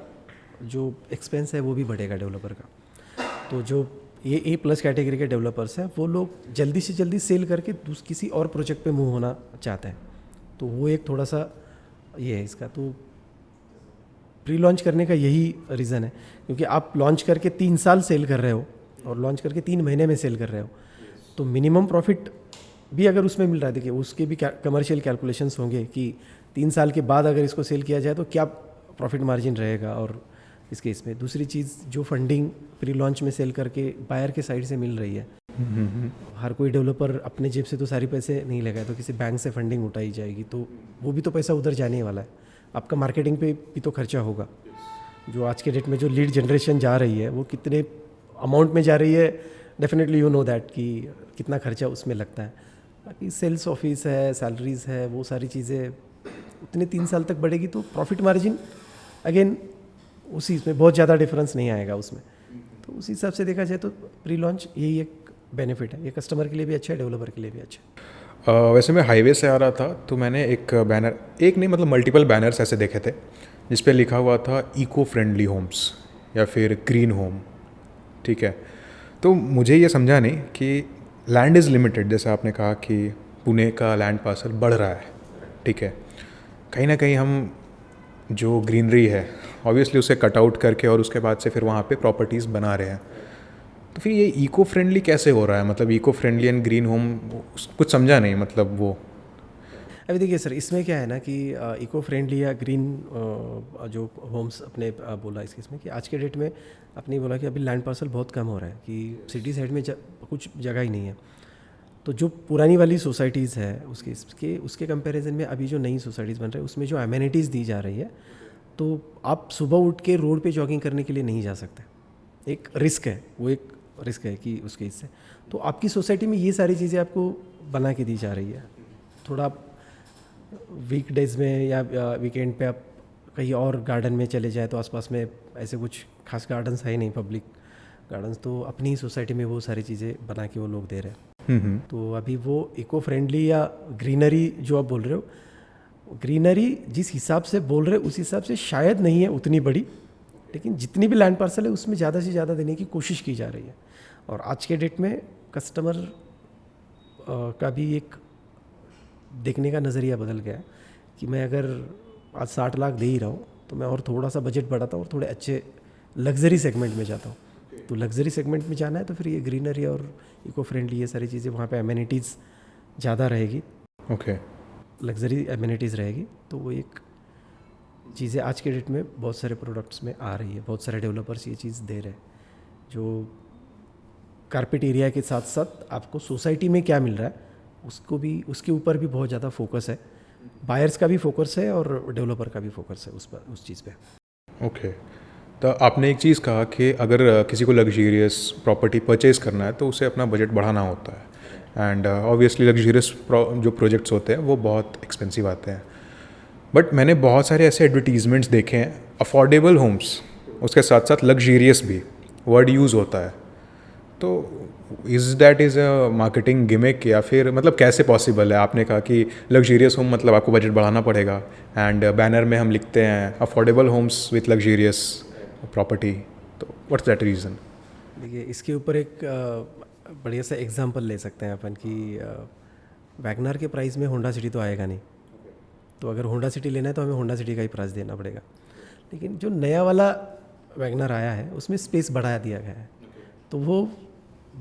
A: जो एक्सपेंस है वो भी बढ़ेगा डेवलपर का। तो जो ये A+ कैटेगरी के डेवलपर्स हैं वो लोग जल्दी से जल्दी सेल करके किसी और प्रोजेक्ट पे मूव होना चाहते हैं, तो वो एक थोड़ा सा ये है इसका। तो प्री लॉन्च करने का यही रीज़न है, क्योंकि आप लॉन्च करके 3 साल सेल कर रहे हो और लॉन्च करके 3 महीने में सेल कर रहे हो, तो मिनिमम प्रॉफिट भी अगर उसमें मिल रहा है, देखिए उसके भी कमर्शियल कैलकुलेशंस होंगे कि 3 साल के बाद अगर इसको सेल किया जाए तो क्या प्रॉफिट मार्जिन रहेगा। और इस केस में दूसरी चीज़ जो फंडिंग प्री लॉन्च में सेल करके बायर के साइड से मिल रही है, हर कोई डेवलपर अपने जेब से तो सारी पैसे नहीं लगाए, तो किसी बैंक से फंडिंग उठाई जाएगी तो वो भी तो पैसा उधर जाने वाला है। आपका मार्केटिंग पे भी तो खर्चा होगा। जो आज के डेट में जो लीड जनरेशन जा रही है वो कितने अमाउंट में जा रही है, डेफिनेटली यू नो दैट कि कितना खर्चा उसमें लगता है। बाकी सेल्स ऑफिस है, सैलरीज है, वो सारी चीज़ें उतने 3 साल तक बढ़ेगी तो प्रॉफिट मार्जिन अगेन उसी इसमें बहुत ज़्यादा डिफरेंस नहीं आएगा उसमें। तो उस हिसाब से देखा जाए तो प्री लॉन्च यही एक बेनिफिट है, ये कस्टमर के लिए भी अच्छा है, डेवलपर के लिए भी अच्छा है।
B: वैसे मैं हाईवे से आ रहा था तो मैंने एक बैनर, एक नहीं मतलब मल्टीपल बैनर्स ऐसे देखे थे जिस पे लिखा हुआ था इको फ्रेंडली होम्स या फिर ग्रीन होम, ठीक है। तो मुझे ये समझा नहीं कि लैंड इज़ लिमिटेड, जैसे आपने कहा कि पुणे का लैंड पार्सल बढ़ रहा है, ठीक है, कहीं ना कहीं हम जो ग्रीनरी है ऑब्वियसली उसे कट आउट करके और उसके बाद से फिर वहाँ पे प्रॉपर्टीज़ बना रहे हैं, तो फिर ये इको फ्रेंडली कैसे हो रहा है? मतलब eco friendly and green home कुछ समझा नहीं, मतलब वो
A: अभी देखिए सर, इसमें क्या है ना कि इको फ्रेंडली या ग्रीन जो होम्स अपने बोला इसमें कि आज के डेट में आपने बोला कि अभी लैंड पार्सल बहुत कम हो रहा है कि सिटी साइड में कुछ जगह ही नहीं है। तो जो पुरानी वाली सोसाइटीज़ है उसके कंपैरिजन में अभी जो नई सोसाइटीज़ बन रही है उसमें जो एमेनिटीज़ दी जा रही है, तो आप सुबह उठ के रोड पे जॉगिंग करने के लिए नहीं जा सकते। एक रिस्क है, वो एक रिस्क है कि उसके इससे तो आपकी सोसाइटी में ये सारी चीज़ें आपको बना के दी जा रही है। थोड़ा वीकडेज़ में या वीकेंड पे आप कहीं और गार्डन में चले जाए तो आसपास में ऐसे कुछ खास गार्डन्स है ही नहीं, पब्लिक गार्डन्स, तो अपनी सोसाइटी में वो सारी चीज़ें बना के वो लोग दे रहे हैं। तो अभी वो इको फ्रेंडली या ग्रीनरी जो आप बोल रहे हो, ग्रीनरी जिस हिसाब से बोल रहे हो उस हिसाब से शायद नहीं है उतनी बड़ी, लेकिन जितनी भी लैंड पार्सल है उसमें ज़्यादा से ज़्यादा देने की कोशिश की जा रही है। और आज के डेट में कस्टमर का भी एक देखने का नज़रिया बदल गया है कि मैं अगर आज 60 लाख दे ही रहा हूँ तो मैं और थोड़ा सा बजट बढ़ाता हूँ और थोड़े अच्छे लग्जरी सेगमेंट में जाता हूँ। तो लग्जरी सेगमेंट में जाना है तो फिर ये ग्रीनरी और इको फ्रेंडली ये सारी चीज़ें, वहाँ पे एमेनिटीज़ ज़्यादा रहेगी,
B: ओके,
A: लग्जरी एमेनिटीज़ रहेगी। तो वो एक चीज़ें आज के डेट में बहुत सारे प्रोडक्ट्स में आ रही है, बहुत सारे डेवलपर्स ये चीज़ दे रहे हैं। जो कारपेट एरिया के साथ साथ आपको सोसाइटी में क्या मिल रहा है उसको भी, उसके ऊपर भी बहुत ज़्यादा फोकस है, बायर्स का भी फोकस है और डेवलपर का भी फोकस है उस चीज़ पे।
B: ओके। तो आपने एक चीज़ कहा कि अगर किसी को लग्जरियस प्रॉपर्टी परचेज़ करना है तो उसे अपना बजट बढ़ाना होता है एंड ऑब्वियसली लग्जरियस जो प्रोजेक्ट्स होते हैं वो बहुत एक्सपेंसिव आते हैं. बट मैंने बहुत सारे ऐसे एडवर्टीज़मेंट्स देखे हैं अफोर्डेबल होम्स, उसके साथ साथ लग्जरियस भी वर्ड यूज़ होता है. तो इज़ अ मार्केटिंग गिमिक या फिर मतलब कैसे पॉसिबल है? आपने कहा कि लग्जरियस होम मतलब आपको बजट बढ़ाना पड़ेगा एंड बैनर में हम लिखते हैं affordable homes with luxurious property, तो व्हाट्स दैट रीज़न?
A: देखिए, इसके ऊपर एक बढ़िया सा एग्जांपल ले सकते हैं अपन कि वैगनार के प्राइस में होंडा सिटी तो आएगा नहीं. तो अगर होंडा सिटी लेना है तो हमें होंडा सिटी का ही प्राइस देना पड़ेगा. लेकिन जो नया वाला वैगनार आया है उसमें स्पेस बढ़ा दिया गया है, तो वो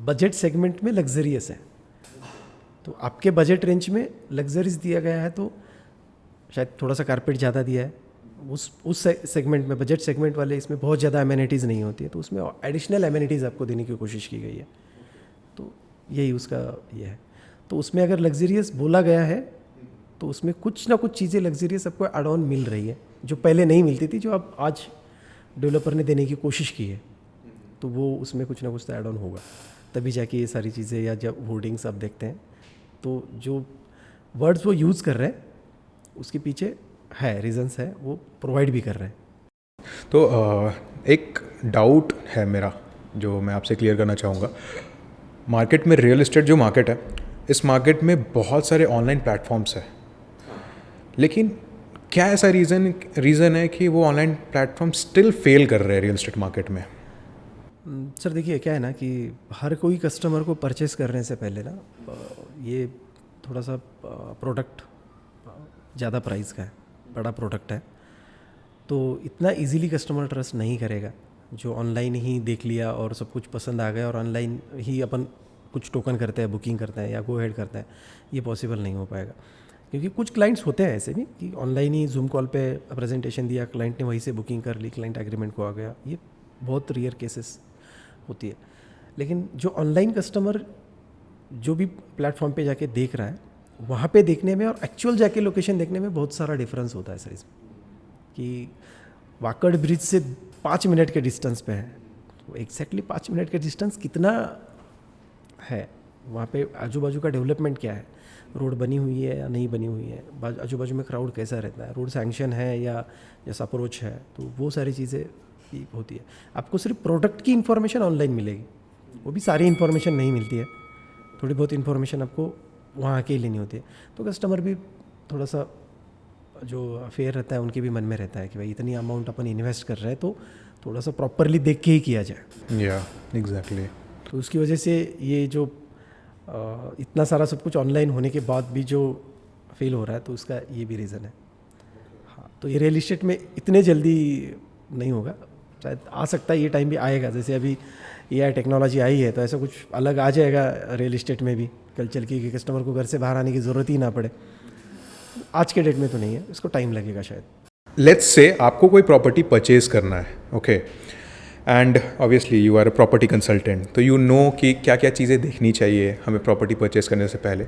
A: बजट सेगमेंट में लग्जरियस है. तो आपके बजट रेंज में लग्जरीज दिया गया है, तो शायद थोड़ा सा कारपेट ज़्यादा दिया है. उस सेगमेंट में, बजट सेगमेंट वाले, इसमें बहुत ज़्यादा एमिनिटीज़ नहीं होती है, तो उसमें एडिशनल एमिनिटीज़ आपको देने की कोशिश की गई है. तो यही उसका ये है. तो उसमें अगर लग्जरियस बोला गया है तो उसमें कुछ ना कुछ चीज़ें लग्जरियस आपको एड ऑन मिल रही है जो पहले नहीं मिलती थी, जो अब आज डेवलपर ने देने की कोशिश की है. तो वो उसमें कुछ ना कुछ तो ऐड ऑन होगा, तभी जाके ये सारी चीज़ें, या जब होर्डिंग्स आप देखते हैं तो जो वर्ड्स वो यूज़ कर रहे हैं उसके पीछे है रीजंस है, वो प्रोवाइड भी कर रहे हैं.
B: तो एक डाउट है मेरा जो मैं आपसे क्लियर करना चाहूँगा. मार्केट में रियल एस्टेट जो मार्केट है, इस मार्केट में बहुत सारे ऑनलाइन प्लेटफॉर्म्स हैं, लेकिन क्या ऐसा रीज़न है कि वो ऑनलाइन प्लेटफॉर्म स्टिल फेल कर रहे हैं रियल एस्टेट मार्केट में?
A: सर देखिए, क्या है ना कि हर कोई कस्टमर को परचेस करने से पहले ना ये थोड़ा सा प्रोडक्ट ज़्यादा प्राइस का है, बड़ा प्रोडक्ट है, तो इतना इजीली कस्टमर ट्रस्ट नहीं करेगा जो ऑनलाइन ही देख लिया और सब कुछ पसंद आ गया और ऑनलाइन ही अपन कुछ टोकन करते हैं, बुकिंग करते हैं या गो हेड करते हैं. ये पॉसिबल नहीं हो पाएगा, क्योंकि कुछ क्लाइंट्स होते हैं ऐसे भी कि ऑनलाइन ही जूम कॉल पे प्रेजेंटेशन दिया, क्लाइंट ने वहीं से बुकिंग कर ली, क्लाइंट एग्रीमेंट को आ गया. ये बहुत रेयर केसेस होती है. लेकिन जो ऑनलाइन कस्टमर जो भी प्लेटफॉर्म पे जाके देख रहा है, वहाँ पे देखने में और एक्चुअल जाके लोकेशन देखने में बहुत सारा डिफरेंस होता है सर इसमें. कि वाकड़ ब्रिज से 5 मिनट के डिस्टेंस पे है, तो एग्जैक्टली 5 मिनट के डिस्टेंस कितना है, वहाँ पे आजू बाजू का डेवलपमेंट क्या है, रोड बनी हुई है या नहीं बनी हुई है, आजू बाजू में क्राउड कैसा रहता है, रोड सैंक्शन है या जैसा अप्रोच है, तो वो सारी चीज़ें होती है. आपको सिर्फ प्रोडक्ट की इन्फॉर्मेशन ऑनलाइन मिलेगी, वो भी सारी इन्फॉर्मेशन नहीं मिलती है, थोड़ी बहुत इन्फॉर्मेशन आपको वहाँ आके ही लेनी होती है. तो कस्टमर भी थोड़ा सा जो फेयर रहता है उनके भी मन में रहता है कि भाई इतनी अमाउंट अपन इन्वेस्ट कर रहे हैं तो थोड़ा सा प्रॉपरली देख के ही किया जाए.
B: या एग्जैक्टली.
A: तो उसकी वजह से ये जो इतना सारा सब कुछ ऑनलाइन होने के बाद भी जो फेल हो रहा है, तो उसका ये भी रीज़न है. हाँ, तो ये रियल इस्टेट में इतने जल्दी नहीं होगा, शायद आ सकता है, ये टाइम भी आएगा. जैसे अभी AI टेक्नोलॉजी आई है, तो ऐसा कुछ अलग आ जाएगा रियल इस्टेट में भी कल चल के, कि कस्टमर को घर से बाहर आने की ज़रूरत ही ना पड़े. आज के डेट में तो नहीं है, इसको टाइम लगेगा शायद.
B: लेट्स से आपको कोई प्रॉपर्टी परचेज करना है, okay, and obviously you are a property consultant, तो यू नो कि क्या क्या चीज़ें देखनी चाहिए हमें प्रॉपर्टी परचेज करने से पहले.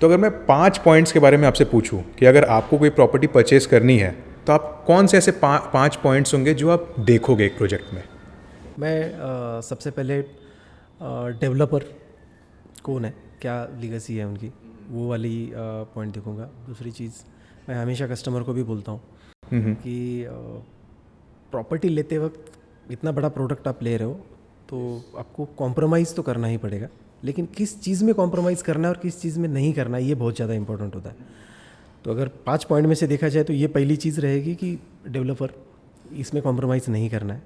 B: तो अगर मैं 5 पॉइंट्स के बारे में आपसे पूछूं कि अगर आपको कोई प्रॉपर्टी परचेज करनी है, तो आप कौन से ऐसे 5 पॉइंट्स होंगे जो आप देखोगे एक प्रोजेक्ट में?
A: मैं सबसे पहले डेवलपर कौन है, क्या लीगेसी है उनकी, वो वाली पॉइंट देखूंगा. दूसरी चीज़, मैं हमेशा कस्टमर को भी बोलता हूँ कि प्रॉपर्टी लेते वक्त इतना बड़ा प्रोडक्ट आप ले रहे हो तो आपको कॉम्प्रोमाइज़ तो करना ही पड़ेगा, लेकिन किस चीज़ में कॉम्प्रोमाइज़ करना है और किस चीज़ में नहीं करना है, ये बहुत ज़्यादा इंपॉर्टेंट होता है. तो अगर 5 पॉइंट में से देखा जाए तो ये पहली चीज़ रहेगी कि डेवलपर, इसमें कॉम्प्रोमाइज़ नहीं करना है.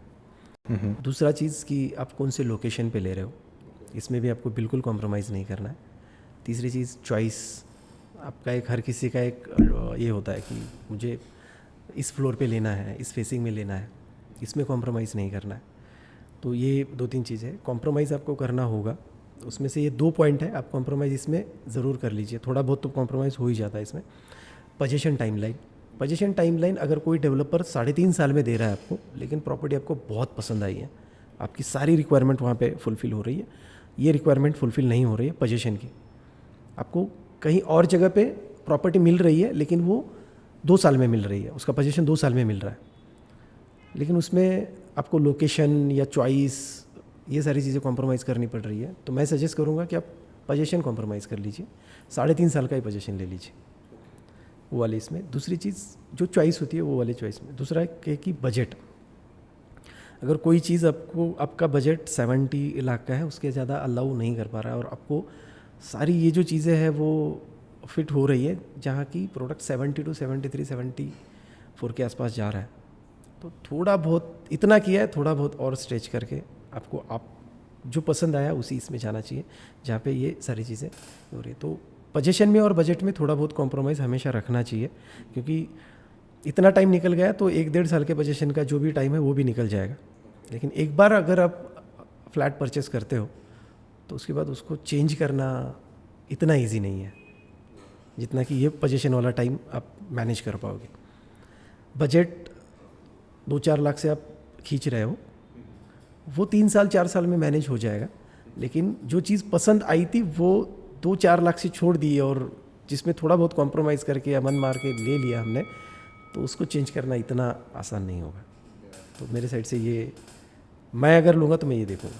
A: दूसरा चीज़ कि आप कौन से लोकेशन पे ले रहे हो, इसमें भी आपको बिल्कुल कॉम्प्रोमाइज़ नहीं करना है. तीसरी चीज़, चॉइस. आपका एक, हर किसी का एक ये होता है कि मुझे इस फ्लोर पे लेना है, इस फेसिंग में लेना है, इसमें कॉम्प्रोमाइज़ नहीं करना है. तो ये 2-3 चीज़ें कॉम्प्रोमाइज़ आपको करना होगा. उसमें से ये 2 पॉइंट है, आप कॉम्प्रोमाइज़ इसमें ज़रूर कर लीजिए. थोड़ा बहुत तो कॉम्प्रोमाइज़ हो ही जाता है इसमें. पोजीशन टाइमलाइन, अगर कोई डेवलपर 3.5 साल में दे रहा है आपको, लेकिन प्रॉपर्टी आपको बहुत पसंद आई है, आपकी सारी रिक्वायरमेंट वहाँ पे फुलफ़िल हो रही है, ये रिक्वायरमेंट फुलफ़िल नहीं हो रही है पोजीशन की, आपको कहीं और जगह पे प्रॉपर्टी मिल रही है लेकिन वो 2 साल में मिल रही है, उसका पोजीशन 2 साल में मिल रहा है, लेकिन उसमें आपको लोकेशन या चॉइस ये सारी चीज़ें कॉम्प्रोमाइज़ करनी पड़ रही है। तो मैं सजेस्ट करूँगा कि आप पोजीशन कॉम्प्रोमाइज़ कर लीजिए, 3.5 साल का ही पोजीशन ले लीजिए वो वाले इसमें। दूसरी चीज़ जो चॉइस होती है वो वाले चॉइस में। दूसरा है कि बजट, अगर कोई चीज़ आपका बजट 70 लाख का है, उसके ज़्यादा अलाउ नहीं कर पा रहा है और आपको सारी ये जो चीज़ें हैं वो फिट हो रही है, जहाँ की प्रोडक्ट 70 to 73, 74 के आसपास जा रहा है, तो थोड़ा बहुत इतना किया है, थोड़ा बहुत और स्ट्रेच करके आपको आप जो पसंद आया उसी इसमें जाना चाहिए जहाँ पे ये सारी चीज़ें हो रही है। तो पोजीशन में और बजट में थोड़ा बहुत कॉम्प्रोमाइज़ हमेशा रखना चाहिए, क्योंकि इतना टाइम निकल गया तो 1-1.5 साल के पोजीशन का जो भी टाइम है वो भी निकल जाएगा। लेकिन एक बार अगर आप फ्लैट परचेस करते हो तो उसके बाद उसको चेंज करना इतना इजी नहीं है जितना कि ये पोजीशन वाला टाइम आप मैनेज कर पाओगे। बजट 2-4 लाख से आप खींच रहे हो, वो 3 साल 4 साल में मैनेज हो जाएगा। लेकिन जो चीज़ पसंद आई थी वो 2-4 लाख से छोड़ दी और जिसमें थोड़ा बहुत कॉम्प्रोमाइज़ करके या मन मार के ले लिया हमने, तो उसको चेंज करना इतना आसान नहीं होगा। तो मेरे साइड से ये, मैं अगर लूँगा तो मैं ये देखूँगा।